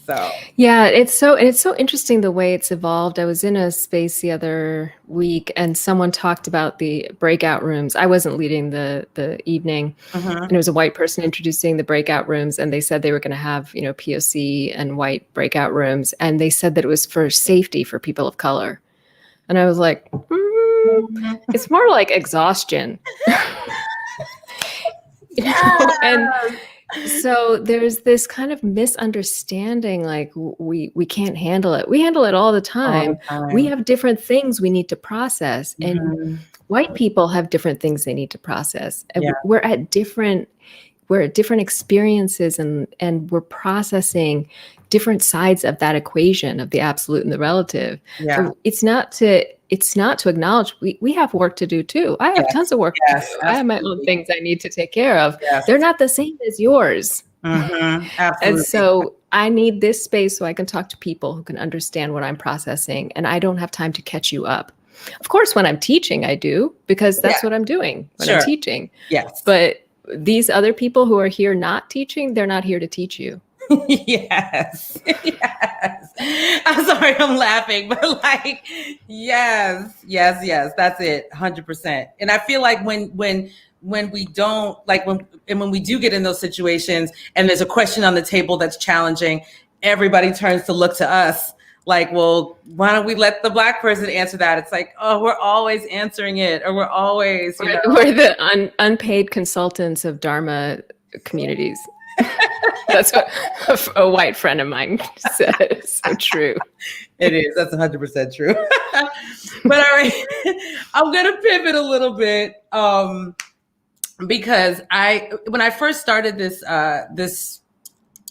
So yeah, it's so interesting the way it's evolved. I was in a space the other week, and someone talked about the breakout rooms. I wasn't leading the evening, and it was a white person introducing the breakout rooms, and they said they were going to have, you know, POC and white breakout rooms, and they said that it was for safety for people of color. And I was like, it's more like exhaustion. You know? And so there's this kind of misunderstanding, like we can't handle it. We handle it all the time. We have different things we need to process, and white people have different things they need to process. And we're at different experiences, and we're processing different sides of that equation of the absolute and the relative. So it's not to acknowledge we have work to do too. I have tons of work to do. I have my own things I need to take care of. They're not the same as yours. Absolutely. And so I need this space so I can talk to people who can understand what I'm processing, and I don't have time to catch you up. Of course, when I'm teaching, I do, because that's what I'm doing when I'm teaching. Yes. But these other people who are here not teaching, they're not here to teach you. Yes. I'm sorry, I'm laughing, but like, yes, that's it, 100%. And I feel like when we don't, like when we do get in those situations and there's a question on the table that's challenging, everybody turns to look to us. Like, well, why don't we let the Black person answer that? It's like, oh, we're always answering it, or we're always, we're the unpaid consultants of Dharma communities. That's what a white friend of mine said. It's so true. It is. That's 100% true. But all right, I'm going to pivot a little bit because when I first started this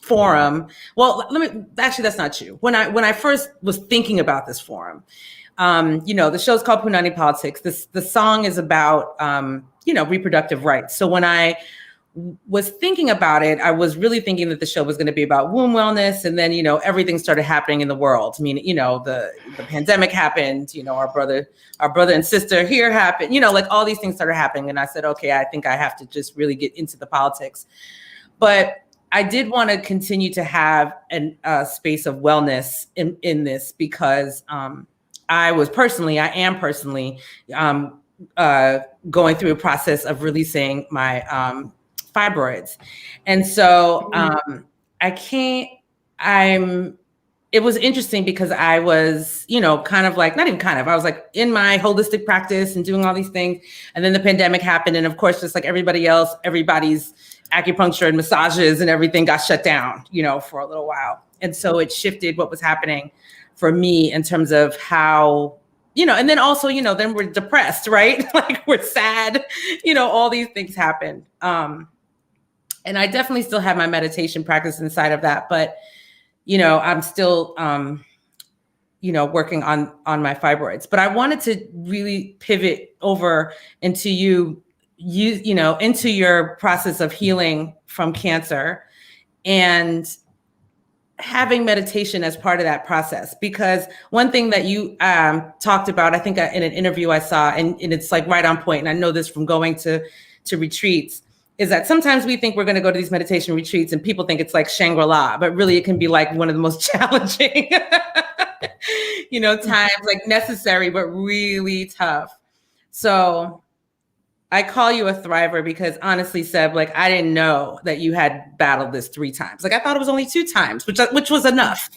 forum, well, that's not true. When I first was thinking about this forum, the show's called Punanny Politixxx. The song is about, reproductive rights. So when was thinking about it, I was really thinking that the show was going to be about womb wellness. And then, everything started happening in the world. I mean, the pandemic happened, our brother and sister here happened, like all these things started happening. And I said, okay, I think I have to just really get into the politics. But I did want to continue to have a space of wellness in this because I am personally going through a process of releasing my fibroids. And so it was interesting because I was, I was like in my holistic practice and doing all these things. And then the pandemic happened. And of course, just like everybody else, everybody's acupuncture and massages and everything got shut down, for a little while. And so it shifted what was happening for me in terms of how, and then also, then we're depressed, right? Like we're sad, all these things happen. And I definitely still have my meditation practice inside of that, but, I'm still, working on my fibroids. But I wanted to really pivot over into into your process of healing from cancer and having meditation as part of that process. Because one thing that you talked about, I think in an interview I saw, and it's like right on point, and I know this from going to retreats, is that sometimes we think we're going to go to these meditation retreats and people think it's like Shangri-La, but really it can be like one of the most challenging, times, like necessary, but really tough. So I call you a thriver because honestly, Seb, like I didn't know that you had battled this 3 times. Like I thought it was only 2 times, which was enough.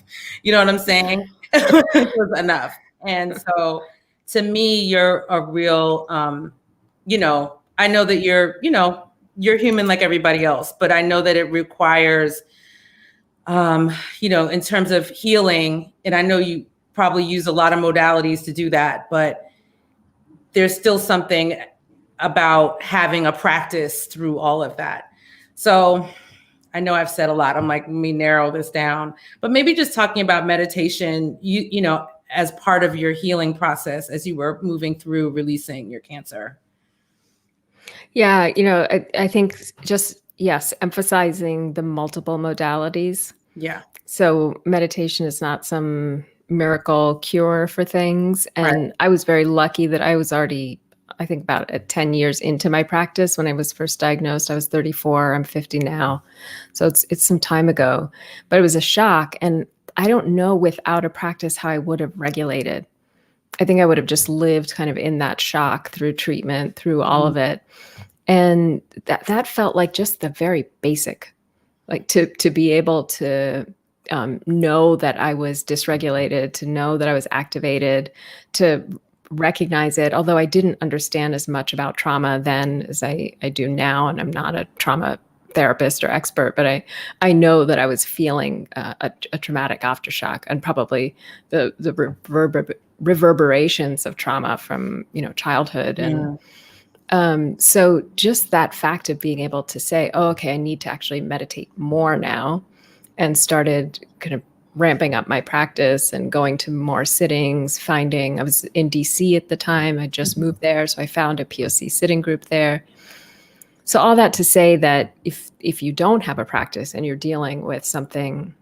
You know what I'm saying? It was enough. And so to me, you're a real, I know that you're human like everybody else, but I know that it requires, in terms of healing, and I know you probably use a lot of modalities to do that, but there's still something about having a practice through all of that. So I know I've said a lot. I'm like, let me narrow this down, but maybe just talking about meditation, as part of your healing process as you were moving through releasing your cancer. Yeah, I think just, yes, emphasizing the multiple modalities. Yeah. So meditation is not some miracle cure for things. And Right. I was very lucky that I was already, I think about 10 years into my practice when I was first diagnosed. I was 34, I'm 50 now. So it's some time ago, but it was a shock. And I don't know without a practice how I would have regulated. I think I would have just lived kind of in that shock through treatment, through all of it. And that felt like just the very basic, like to be able to know that I was dysregulated, to know that I was activated, to recognize it. Although I didn't understand as much about trauma then as I do now, and I'm not a trauma therapist or expert, but I know that I was feeling a traumatic aftershock and probably the reverberations of trauma from childhood. And so just that fact of being able to say, oh, okay, I need to actually meditate more now, and started kind of ramping up my practice and going to more sittings, I was in DC at the time, I just moved there. So I found a POC sitting group there. So all that to say that if you don't have a practice and you're dealing with something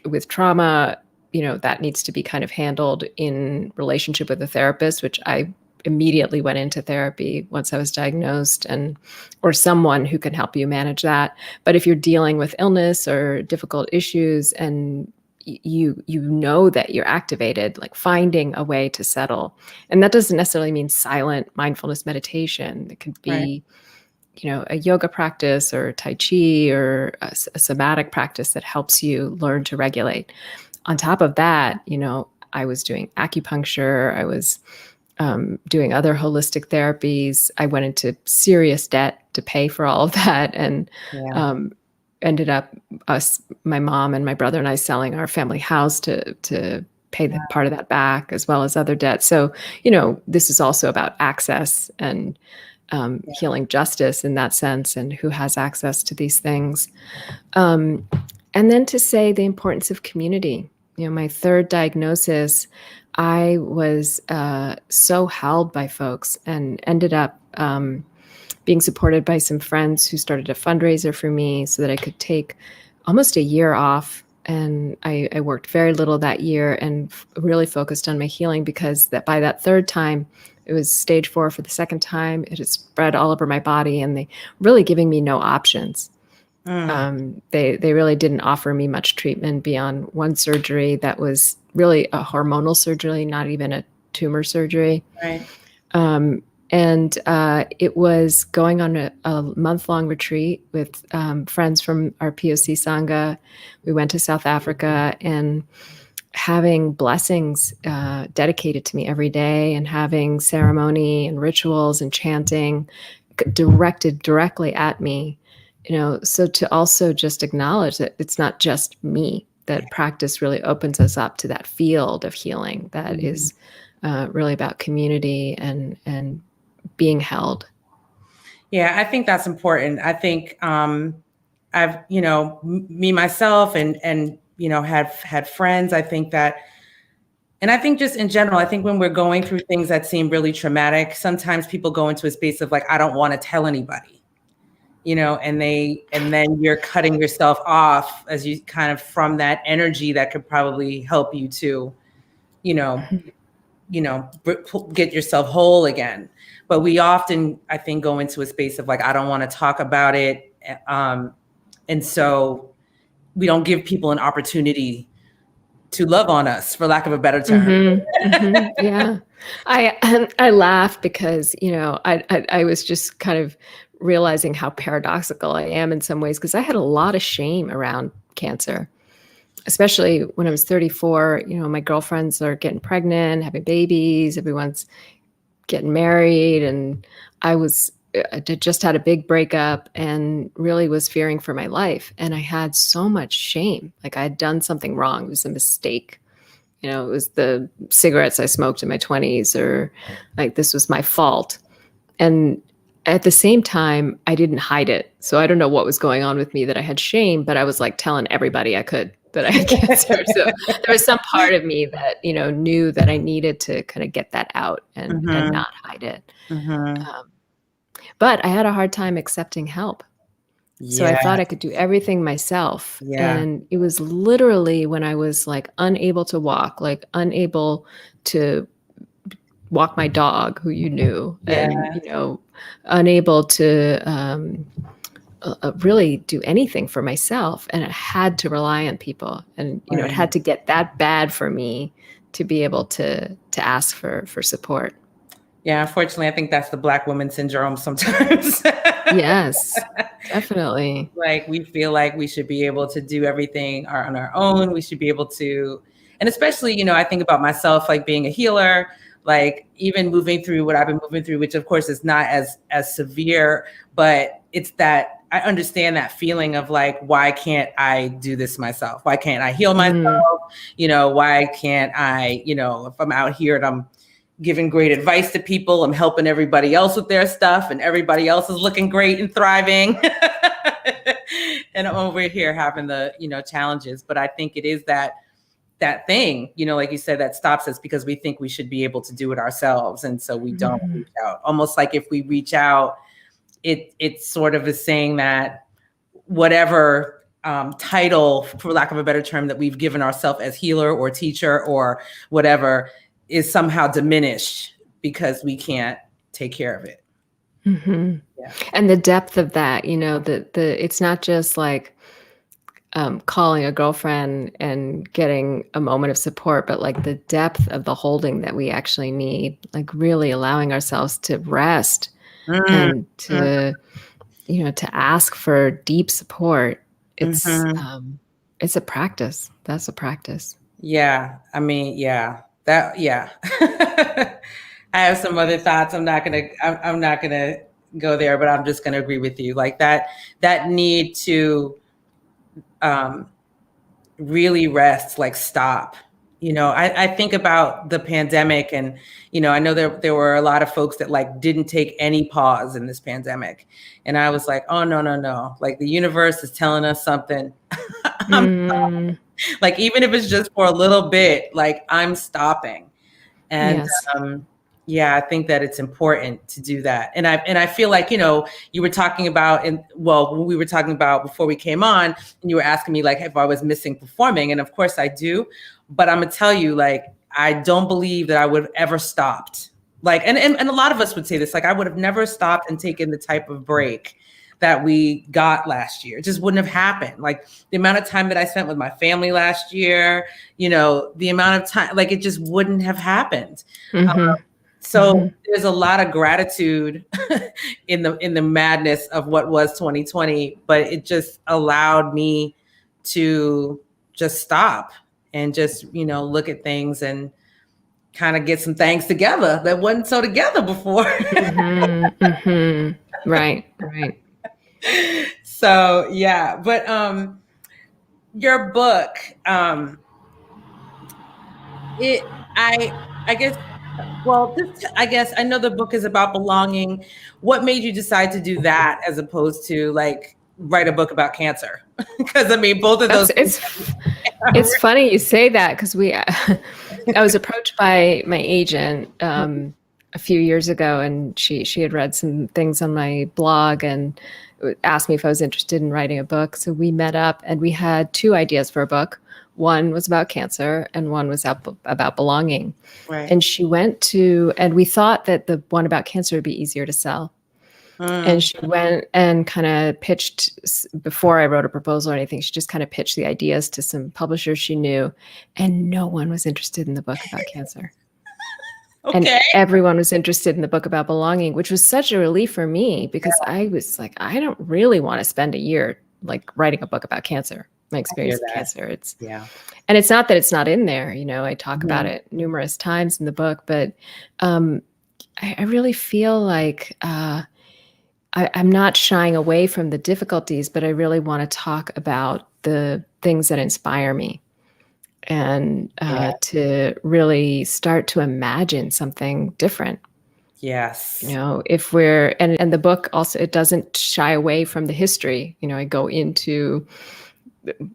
with trauma, that needs to be kind of handled in relationship with a therapist, which I immediately went into therapy once I was diagnosed, or someone who can help you manage that. But if you're dealing with illness or difficult issues and you know that you're activated, like finding a way to settle. And that doesn't necessarily mean silent mindfulness meditation. It could be, a yoga practice or Tai Chi or a somatic practice that helps you learn to regulate. On top of that, I was doing acupuncture. I was doing other holistic therapies. I went into serious debt to pay for all of that, and ended up my mom and my brother and I selling our family house to pay the part of that back, as well as other debt. So, this is also about access and healing justice in that sense, and who has access to these things. And then to say the importance of community. My 3rd diagnosis, I was so held by folks and ended up being supported by some friends who started a fundraiser for me so that I could take almost a year off. And I worked very little that year and really focused on my healing, because by that third time, it was stage 4 for the second time. It had spread all over my body, and they really giving me no options. They really didn't offer me much treatment beyond one surgery that was really a hormonal surgery, not even a tumor surgery. Right. And it was going on a month-long retreat with friends from our POC Sangha. We went to South Africa, and having blessings dedicated to me every day, and having ceremony and rituals and chanting directed directly at me. So to also just acknowledge that it's not just me, that practice really opens us up to that field of healing that is really about community and being held. Yeah, I think that's important. I think I've, me, myself, and have had friends. I think that, and I think just in general, I think when we're going through things that seem really traumatic, sometimes people go into a space of like, I don't want to tell anybody, and then you're cutting yourself off as you kind of from that energy that could probably help you to, get yourself whole again. But we often, I think, go into a space of like, I don't want to talk about it. And so we don't give people an opportunity to love on us, for lack of a better term. Yeah. I laugh because, I was just kind of realizing how paradoxical I am in some ways, because I had a lot of shame around cancer, especially when I was 34. My girlfriends are getting pregnant, having babies, everyone's getting married. And I just had a big breakup and really was fearing for my life. And I had so much shame. Like I had done something wrong. It was a mistake. It was the cigarettes I smoked in my 20s, or like this was my fault. And at the same time, I didn't hide it. So I don't know what was going on with me that I had shame, but I was like telling everybody I could that I had cancer. So there was some part of me that, knew that I needed to kind of get that out and not hide it. But I had a hard time accepting help. So I thought I could do everything myself. And it was literally when I was like unable to walk, like unable to walk my dog, who you knew, and, unable to really do anything for myself. And I had to rely on people. And, it had to get that bad for me to be able to ask for support. Yeah, unfortunately, I think that's the Black woman syndrome sometimes. Yes, definitely. Like we feel like we should be able to do everything on our own. We should be able to, and especially, I think about myself, like being a healer, like even moving through what I've been moving through, which of course is not as severe, but it's that I understand that feeling of like, why can't I do this myself? Why can't I heal myself? Why can't I, if I'm out here and I'm giving great advice to people, I'm helping everybody else with their stuff and everybody else is looking great and thriving. And I'm over here having the, challenges. But I think it is that thing, like you said, that stops us because we think we should be able to do it ourselves. And so we don't reach out. Almost like if we reach out, it sort of is saying that whatever title, for lack of a better term, that we've given ourselves as healer or teacher or whatever is somehow diminished because we can't take care of it. Yeah. And the depth of that, it's not just like calling a girlfriend and getting a moment of support, but like the depth of the holding that we actually need, like really allowing ourselves to rest and to, to ask for deep support. It's a practice. That's a practice. Yeah. I mean, yeah. I have some other thoughts. I'm not gonna go there, but I'm just gonna agree with you. Like that need to really rest, like stop. I think about the pandemic, and I know there were a lot of folks that like didn't take any pause in this pandemic, and I was like, oh no, like the universe is telling us something. Like even if it's just for a little bit, like I'm stopping. And Yeah, I think that it's important to do that. And I feel like, you know, you were talking about, when we were talking about before we came on, and you were asking me like if I was missing performing. And of course I do, but I'm gonna tell you, like, I don't believe that I would have ever stopped. Like, and a lot of us would say this, like, I would have never stopped and taken the type of break that we got last year. It just wouldn't have happened. Like the amount of time that I spent with my family last year, you know, the amount of time, like it just wouldn't have happened. So there's a lot of gratitude in the madness of what was 2020, but it just allowed me to just stop and just, you know, look at things and kind of get some things together that wasn't so together before. Right. So yeah, but your book, I guess I know the book is about belonging. What made you decide to do that as opposed to like write a book about cancer? Because I mean, both of those. It's funny you say that because I was approached by my agent a few years ago, and she had read some things on my blog and asked me if I was interested in writing a book. So we met up and we had two ideas for a book. One was about cancer and one was about belonging. Right. And she went to, and we thought that the one about cancer would be easier to sell. And she went and kind of pitched, before I wrote a proposal or anything, she just kind of pitched the ideas to some publishers she knew, and no one was interested in the book about cancer. Okay. And everyone was interested in the book about belonging, which was such a relief for me because I was like, I don't really want to spend a year like writing a book about cancer, my experience with cancer. And it's not that it's not in there, you know, I talk about it numerous times in the book, but I really feel like I'm not shying away from the difficulties, but I really want to talk about the things that inspire me and to really start to imagine something different. Yes. You know, if we're, and the book also, it doesn't shy away from the history. You know, I go into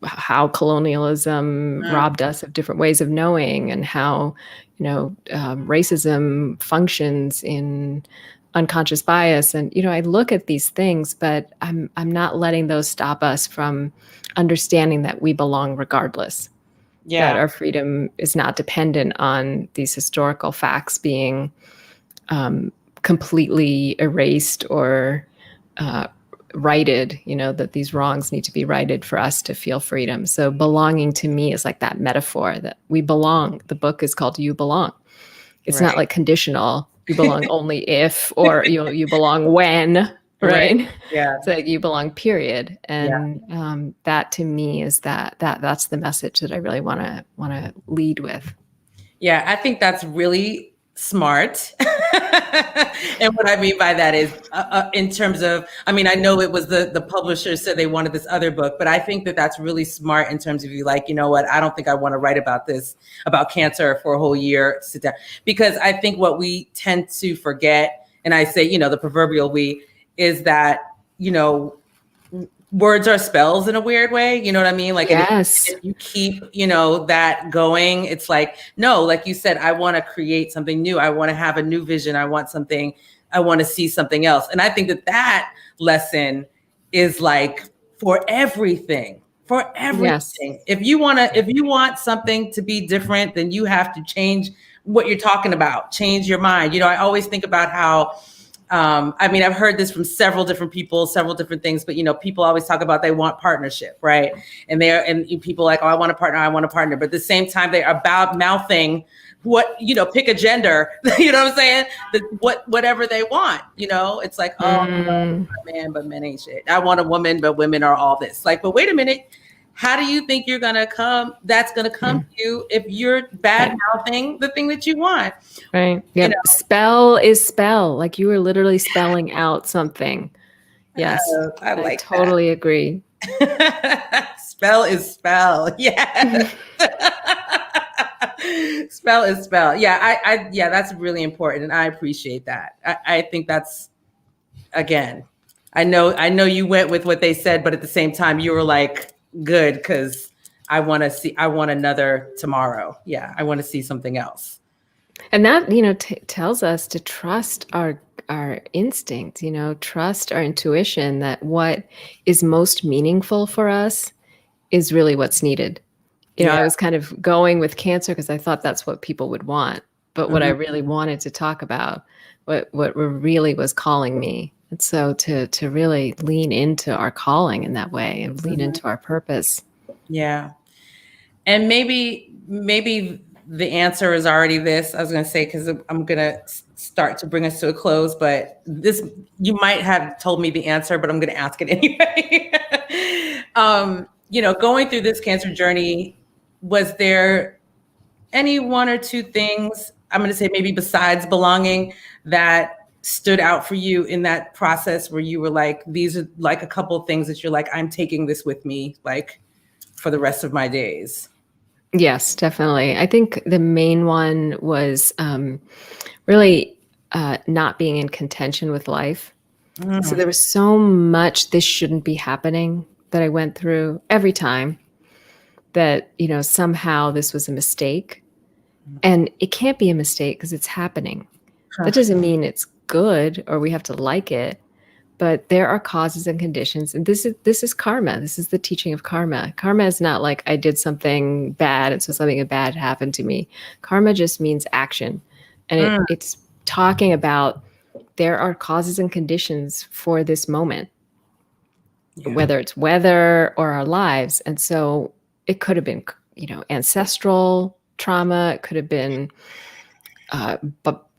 how colonialism robbed us of different ways of knowing and how, you know, racism functions in unconscious bias. And, you know, I look at these things, but I'm not letting those stop us from understanding that we belong regardless. That our freedom is not dependent on these historical facts being completely erased or righted, you know, that these wrongs need to be righted for us to feel freedom. So belonging to me is like that metaphor that we belong. The book is called You Belong. It's not like conditional. You belong only if, or you belong when, right? Yeah. So you belong, period. And that to me is that's the message that I really want to lead with. Yeah, I think that's really smart. And what I mean by that is in terms of, I mean, I know it was the publisher said they wanted this other book, but I think that that's really smart in terms of you like, you know what, I don't think I want to write about this, about cancer for a whole year, sit down. Because I think what we tend to forget, and I say, you know, the proverbial we, is that, you know, words are spells in a weird way. You know what I mean? Like, if you keep, you know, that going, it's like, no, like you said, I want to create something new. I want to have a new vision. I want to see something else. And I think that lesson is like for everything. Yes. If you want something to be different, then you have to change what you're talking about, change your mind. You know, I always think about how, I mean, I've heard this from several different people, several different things, but, you know, people always talk about they want partnership, right? And people are like, oh, I want a partner. But at the same time, they're about mouthing what, you know, pick a gender, you know what I'm saying? Whatever they want, you know, it's like, oh, I'm a man, but men ain't shit. I want a woman, but women are all this. Like, but wait a minute. How do you think that's going to come to you if you're bad mouthing the thing that you want? Right. Yeah. You know? Spell is spell. Like you are literally spelling out something. Yes. I totally agree. Spell is spell. Yeah. Spell is spell. Yeah. Yeah, that's really important. And I appreciate that. I think that's, again, I know you went with what they said, but at the same time you were like, good, because I want another tomorrow. Yeah, I want to see something else. And that, tells us to trust our instincts, trust our intuition, that what is most meaningful for us is really what's needed. Yeah. I was kind of going with Cancer because I thought that's what people would want. But what I Mm-hmm. really wanted to talk about, what really was calling me. And so to really lean into our calling in that way and lean Mm-hmm. into our purpose. Yeah. And maybe the answer is already this. I was going to say, because I'm going to start to bring us to a close, but this, you might have told me the answer, but I'm going to ask it anyway. Going through this Cancer journey, was there any one or two things, I'm going to say maybe besides belonging, that stood out for you in that process where you were like, these are like a couple of things that you're like, I'm taking this with me, like for the rest of my days? Yes, definitely. I think the main one was really not being in contention with life. So there was so much this shouldn't be happening that I went through every time, that, somehow this was a mistake. And it can't be a mistake because it's happening. That doesn't mean it's good or we have to like it, but there are causes and conditions. And this is karma. This is the teaching of karma. Karma is not like I did something bad and so something bad happened to me. Karma just means action. And it's talking about there are causes and conditions for this moment, whether it's weather or our lives. And so it could have been, ancestral trauma. It could have been,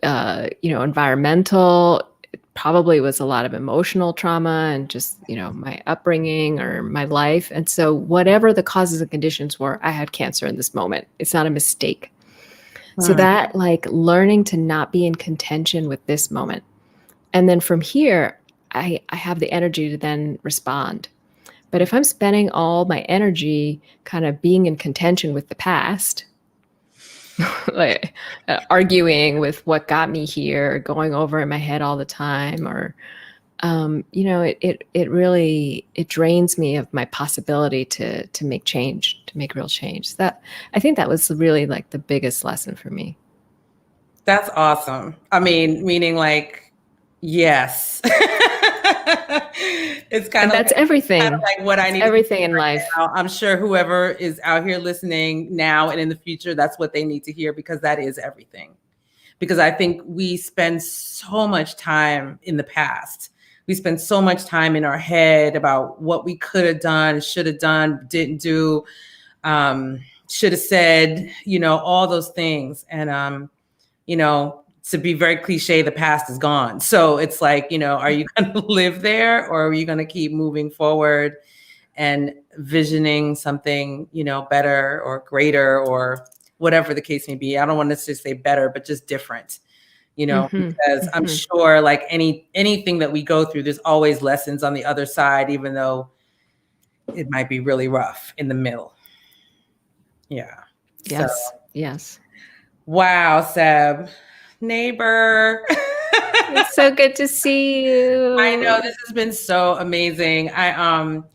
environmental. It probably was a lot of emotional trauma and just, my upbringing or my life. And so whatever the causes and conditions were, I had Cancer in this moment. It's not a mistake. So that, like, learning to not be in contention with this moment. And then from here, I have the energy to then respond. But if I'm spending all my energy kind of being in contention with the past, like arguing with what got me here, going over in my head all the time, or, it really drains me of my possibility to make change, to make real change. So that, I think that was really like the biggest lesson for me. That's awesome. I mean, meaning like, yes. It's kind of that's everything. Kind of like what I need. Everything in life. Now. I'm sure whoever is out here listening now and in the future, that's what they need to hear, because that is everything. Because I think we spend so much time in the past. We spend so much time in our head about what we could have done, should have done, didn't do, should have said, all those things. And, to be very cliche, the past is gone. So it's like, are you going to live there, or are you going to keep moving forward and visioning something, better or greater, or whatever the case may be? I don't want to just say better, but just different, because I'm sure like anything that we go through, there's always lessons on the other side, even though it might be really rough in the middle. Yeah. Yes. So. Yes. Wow, Seb. Neighbor. It's so good to see you. I know, this has been so amazing. I was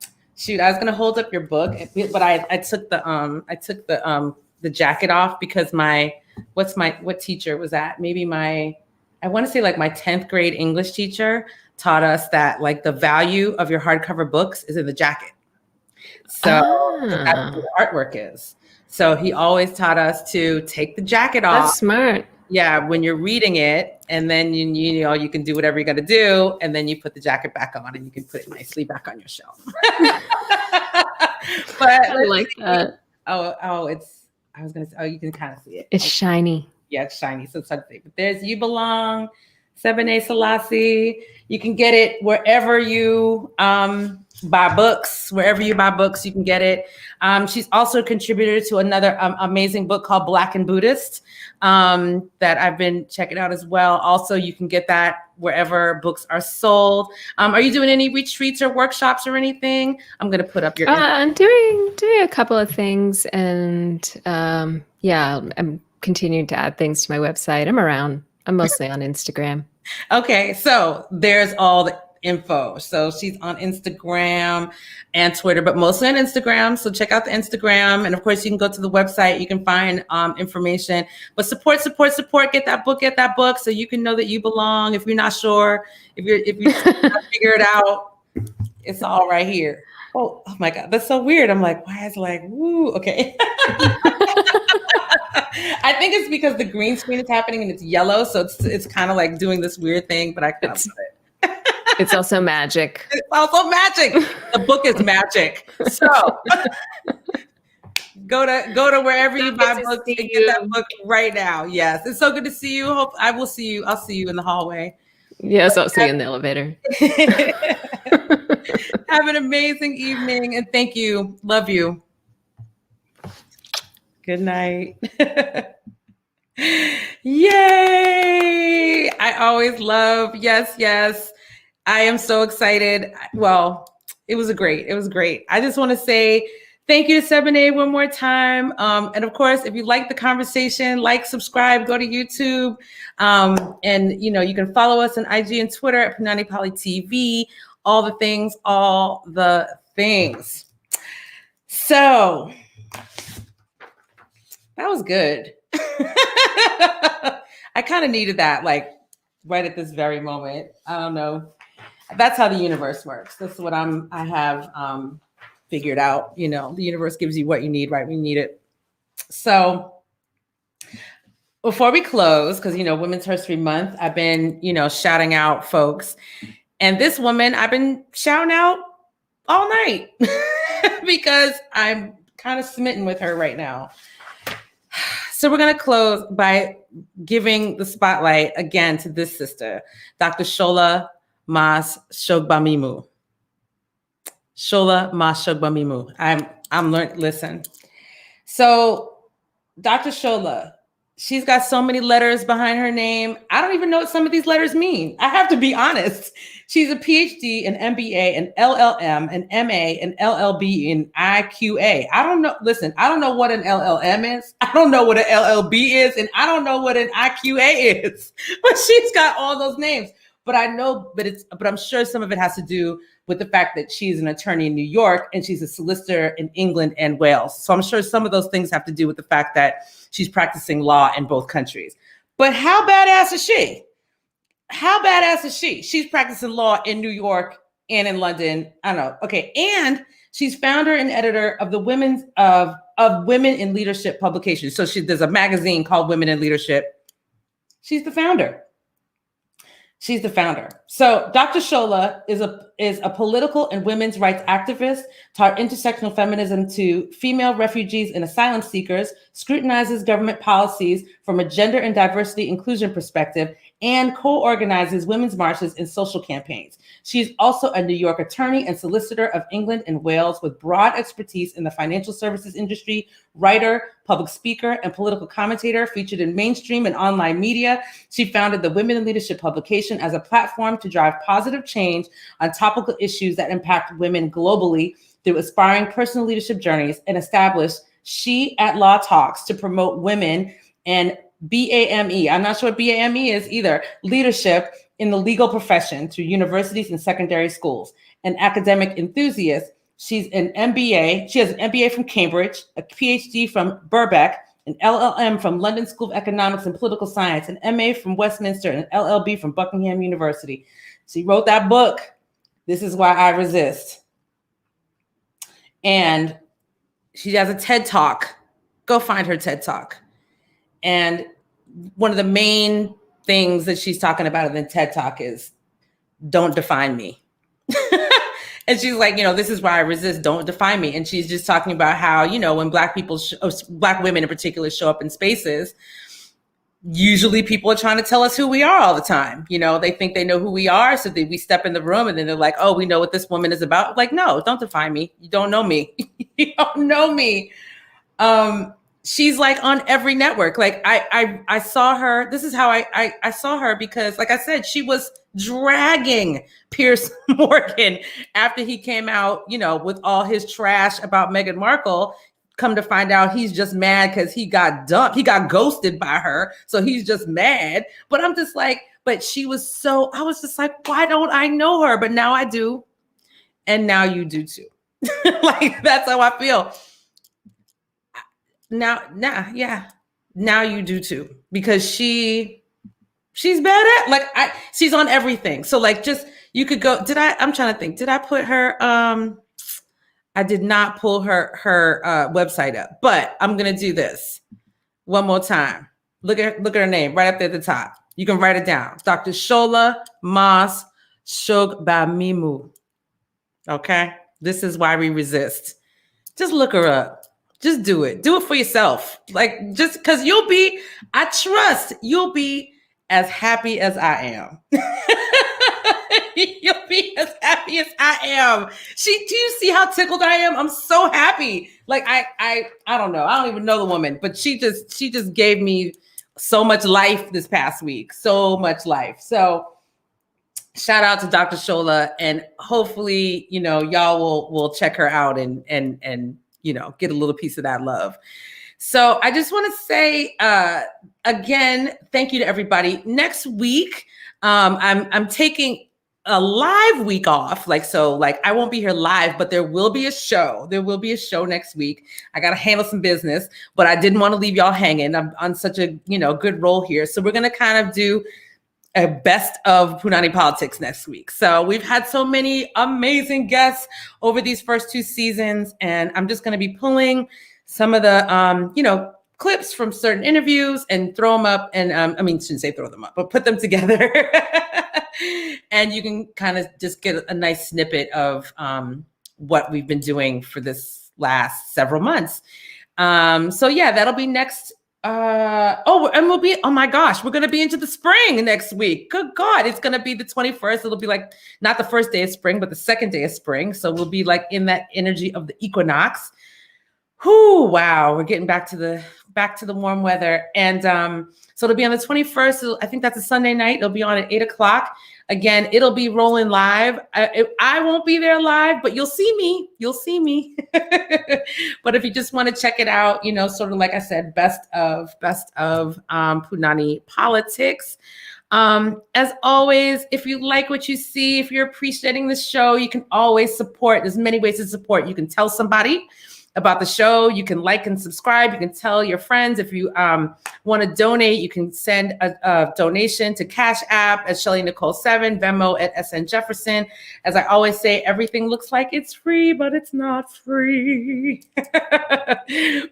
gonna hold up your book, but I took the jacket off because what teacher was that? Maybe I want to say like my 10th grade English teacher taught us that like the value of your hardcover books is in the jacket. So that's what the artwork is. So he always taught us to take the jacket off. That's smart. Yeah, when you're reading it, and then you can do whatever you're gonna do, and then you put the jacket back on, and you can put it nicely back on your shelf. But I like that. You can kind of see it. It's shiny. Yeah, it's shiny. So something. But there's You Belong, Sebene Selassie. You can get it wherever you buy books. Wherever you buy books, you can get it. She's also a contributor to another amazing book called Black and Buddhist that I've been checking out as well. Also, you can get that wherever books are sold. Are you doing any retreats or workshops or anything? I'm going to put up your. I'm doing a couple of things, and I'm continuing to add things to my website. I'm around. I'm mostly on Instagram. Okay, so there's all info. So she's on Instagram and Twitter, but mostly on Instagram. So check out the Instagram. And of course, you can go to the website. You can find information. But support. Get that book so you can know that you belong. If you're not sure, if you figure it out, it's all right here. Oh my God, that's so weird. I'm like, why is it like, woo, okay. I think it's because the green screen is happening and it's yellow. So it's kind of like doing this weird thing, but I kind of love it. It's also magic. It's also magic. The book is magic. So go to wherever you buy books and get that book right now. Yes. It's so good to see you. I'll see you in the hallway. Yes, I'll see you in the elevator. Have an amazing evening and thank you. Love you. Good night. Yay! I always love, yes. I am so excited. Well, it was great. I just want to say thank you to Sebene one more time. And of course, if you like the conversation, subscribe, go to YouTube. And you can follow us on IG and Twitter at Punanny Politixxx, all the things. So that was good. I kind of needed that, right at this very moment. I don't know. That's how the universe works. That's what I have figured out. The universe gives you what you need right when you need it. So before we close, because Women's History Month, I've been, shouting out folks. And this woman I've been shouting out all night because I'm kind of smitten with her right now. So we're going to close by giving the spotlight again to this sister, Dr. Shola Mas Shogbamimu. Shola Mas Shogbamimu. I'm learning. Listen. So Dr. Shola, she's got so many letters behind her name. I don't even know what some of these letters mean. I have to be honest. She's a PhD, an MBA, an LLM, an MA, an LLB, and IQA. I don't know. Listen, I don't know what an LLM is. I don't know what an LLB is. And I don't know what an IQA is. But she's got all those names. But I know, but I'm sure some of it has to do with the fact that she's an attorney in New York and she's a solicitor in England and Wales. So I'm sure some of those things have to do with the fact that she's practicing law in both countries. But how badass is she? She's practicing law in New York and in London. I don't know. Okay. And she's founder and editor of the Women in Leadership publication. So there's a magazine called Women in Leadership. She's the founder. So Dr. Shola is a political and women's rights activist, taught intersectional feminism to female refugees and asylum seekers, scrutinizes government policies from a gender and diversity inclusion perspective, and co-organizes women's marches and social campaigns. She's also a New York attorney and solicitor of England and Wales with broad expertise in the financial services industry, writer, public speaker, and political commentator featured in mainstream and online media. She founded the Women in Leadership publication as a platform to drive positive change on topical issues that impact women globally through aspiring personal leadership journeys, and established She at Law Talks to promote women and BAME. I'm not sure what BAME is either. Leadership in the legal profession through universities and secondary schools. An academic enthusiast, she's an MBA. She has an MBA from Cambridge, a PhD from Birkbeck, an LLM from London School of Economics and Political Science, an MA from Westminster, and an LLB from Buckingham University. She wrote that book, This Is Why I Resist. And she has a TED Talk. Go find her TED Talk. And one of the main things that she's talking about in the TED Talk is, don't define me. And she's like, this is why I resist, don't define me. And she's just talking about how, when Black women in particular show up in spaces, usually people are trying to tell us who we are all the time. They think they know who we are. So we step in the room and then they're like, oh, we know what this woman is about. Like, no, don't define me. You don't know me. You don't know me. She's like on every network. Like I saw her. This is how I saw her because, like I said, she was dragging Piers Morgan after he came out, with all his trash about Meghan Markle. Come to find out he's just mad because he got dumped. He got ghosted by her. So he's just mad. But I'm just like, but she was so, I was just like, why don't I know her? But now I do. And now you do too. Like, that's how I feel. Now you do too. Because she's bad at, like, she's on everything. So like, just, you could go, I'm trying to think, did I put her, I did not pull her website up, but I'm going to do this one more time. Look at her name right up there at the top. You can write it down. Dr. Shola Mas Shogbamimu. Okay. This is why we resist. Just look her up. Just do it. Do it for yourself. Like, just because I trust you'll be as happy as I am. You'll be as happy as I am. Do you see how tickled I am? I'm so happy. Like, I don't know. I don't even know the woman, but she just gave me so much life this past week. So much life. So shout out to Dr. Shola, and hopefully, y'all will check her out and get a little piece of that love. So I just want to say, again, thank you to everybody. Next week, I'm taking a live week off. I won't be here live, but there will be a show. There will be a show next week. I got to handle some business, but I didn't want to leave y'all hanging. I'm on such a, good roll here. So we're going to kind of do a best of Punanny Politixxx next week. So we've had so many amazing guests over these first 2 seasons, and I'm just going to be pulling some of the, clips from certain interviews and throw them up. And shouldn't say throw them up, but put them together. And you can kind of just get a nice snippet of what we've been doing for this last several months. So yeah, that'll be next. Oh my gosh, we're going to be into the spring next week. Good God. It's going to be the 21st. It'll be like not the first day of spring, but the second day of spring. So we'll be like in that energy of the equinox. Whoo, wow. We're getting back to the warm weather. And so it'll be on the 21st. I think that's a Sunday night. It'll be on at 8:00. Again, it'll be rolling live. I won't be there live, but you'll see me. But if you just want to check it out, sort of like I said, best of Punanny Politixxx. As always, if you like what you see, if you're appreciating the show, you can always support. There's many ways to support. You can tell somebody about the show. You can like and subscribe. You can tell your friends. If you want to donate, you can send a donation to CashApp ShelleyNicole7, Venmo at SN Jefferson. As I always say, everything looks like it's free, but it's not free.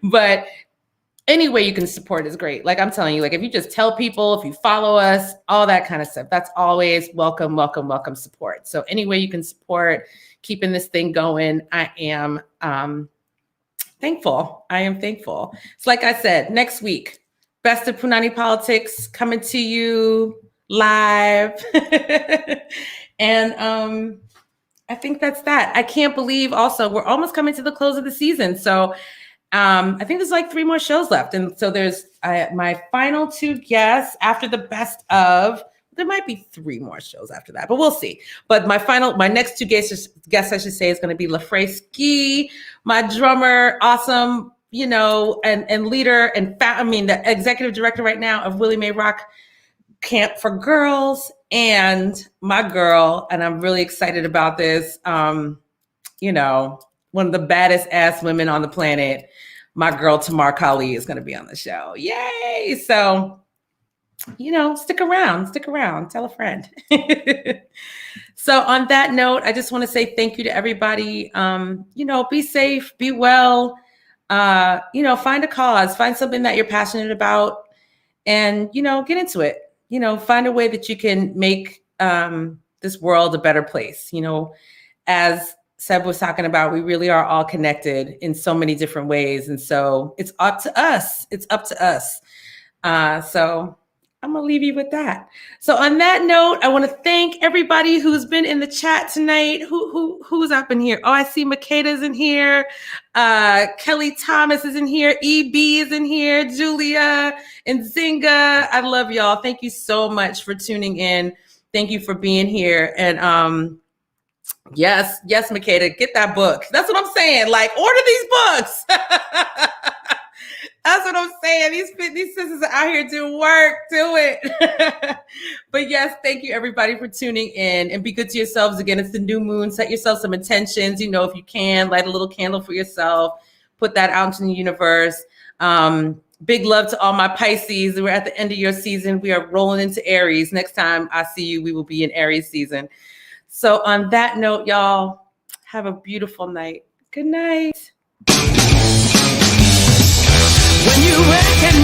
But any way you can support is great. Like I'm telling you, like if you just tell people, if you follow us, all that kind of stuff, that's always welcome support. So any way you can support keeping this thing going, I am thankful. I am thankful. It's like I said, next week, best of Punanny Politixxx coming to you live. And I think that's that. I can't believe also we're almost coming to the close of the season. So I think there's like 3 more shows left. And so there's my final 2 guests after the best of. There might be 3 more shows after that, but we'll see. But my next 2 guests I should say, is going to be LaFrey, my drummer, awesome, and leader and the executive director right now of Willie Mae Rock Camp for Girls, and my girl, and I'm really excited about this. One of the baddest ass women on the planet, my girl Tamar Kali, is going to be on the show. Yay! So, stick around, tell a friend. So on that note, I just want to say thank you to everybody. Be safe, be well, find a cause, find something that you're passionate about, and, get into it. Find a way that you can make this world a better place. As Seb was talking about, we really are all connected in so many different ways. And so it's up to us. So I'm going to leave you with that. So on that note, I want to thank everybody who's been in the chat tonight. Who's up in here? Oh, I see Makeda's in here. Kelly Thomas is in here. EB is in here. Julia and Zinga. I love y'all. Thank you so much for tuning in. Thank you for being here. And yes, Makeda, get that book. That's what I'm saying. Like, order these books. That's what I'm saying. These sisters are out here doing work. Do it. But yes, thank you everybody for tuning in, and be good to yourselves. Again, it's the new moon. Set yourself some intentions. You know, if you can, light a little candle for yourself. Put that out in the universe. Big love to all my Pisces. We're at the end of your season. We are rolling into Aries. Next time I see you, we will be in Aries season. So on that note, y'all, have a beautiful night. Good night. When you recognize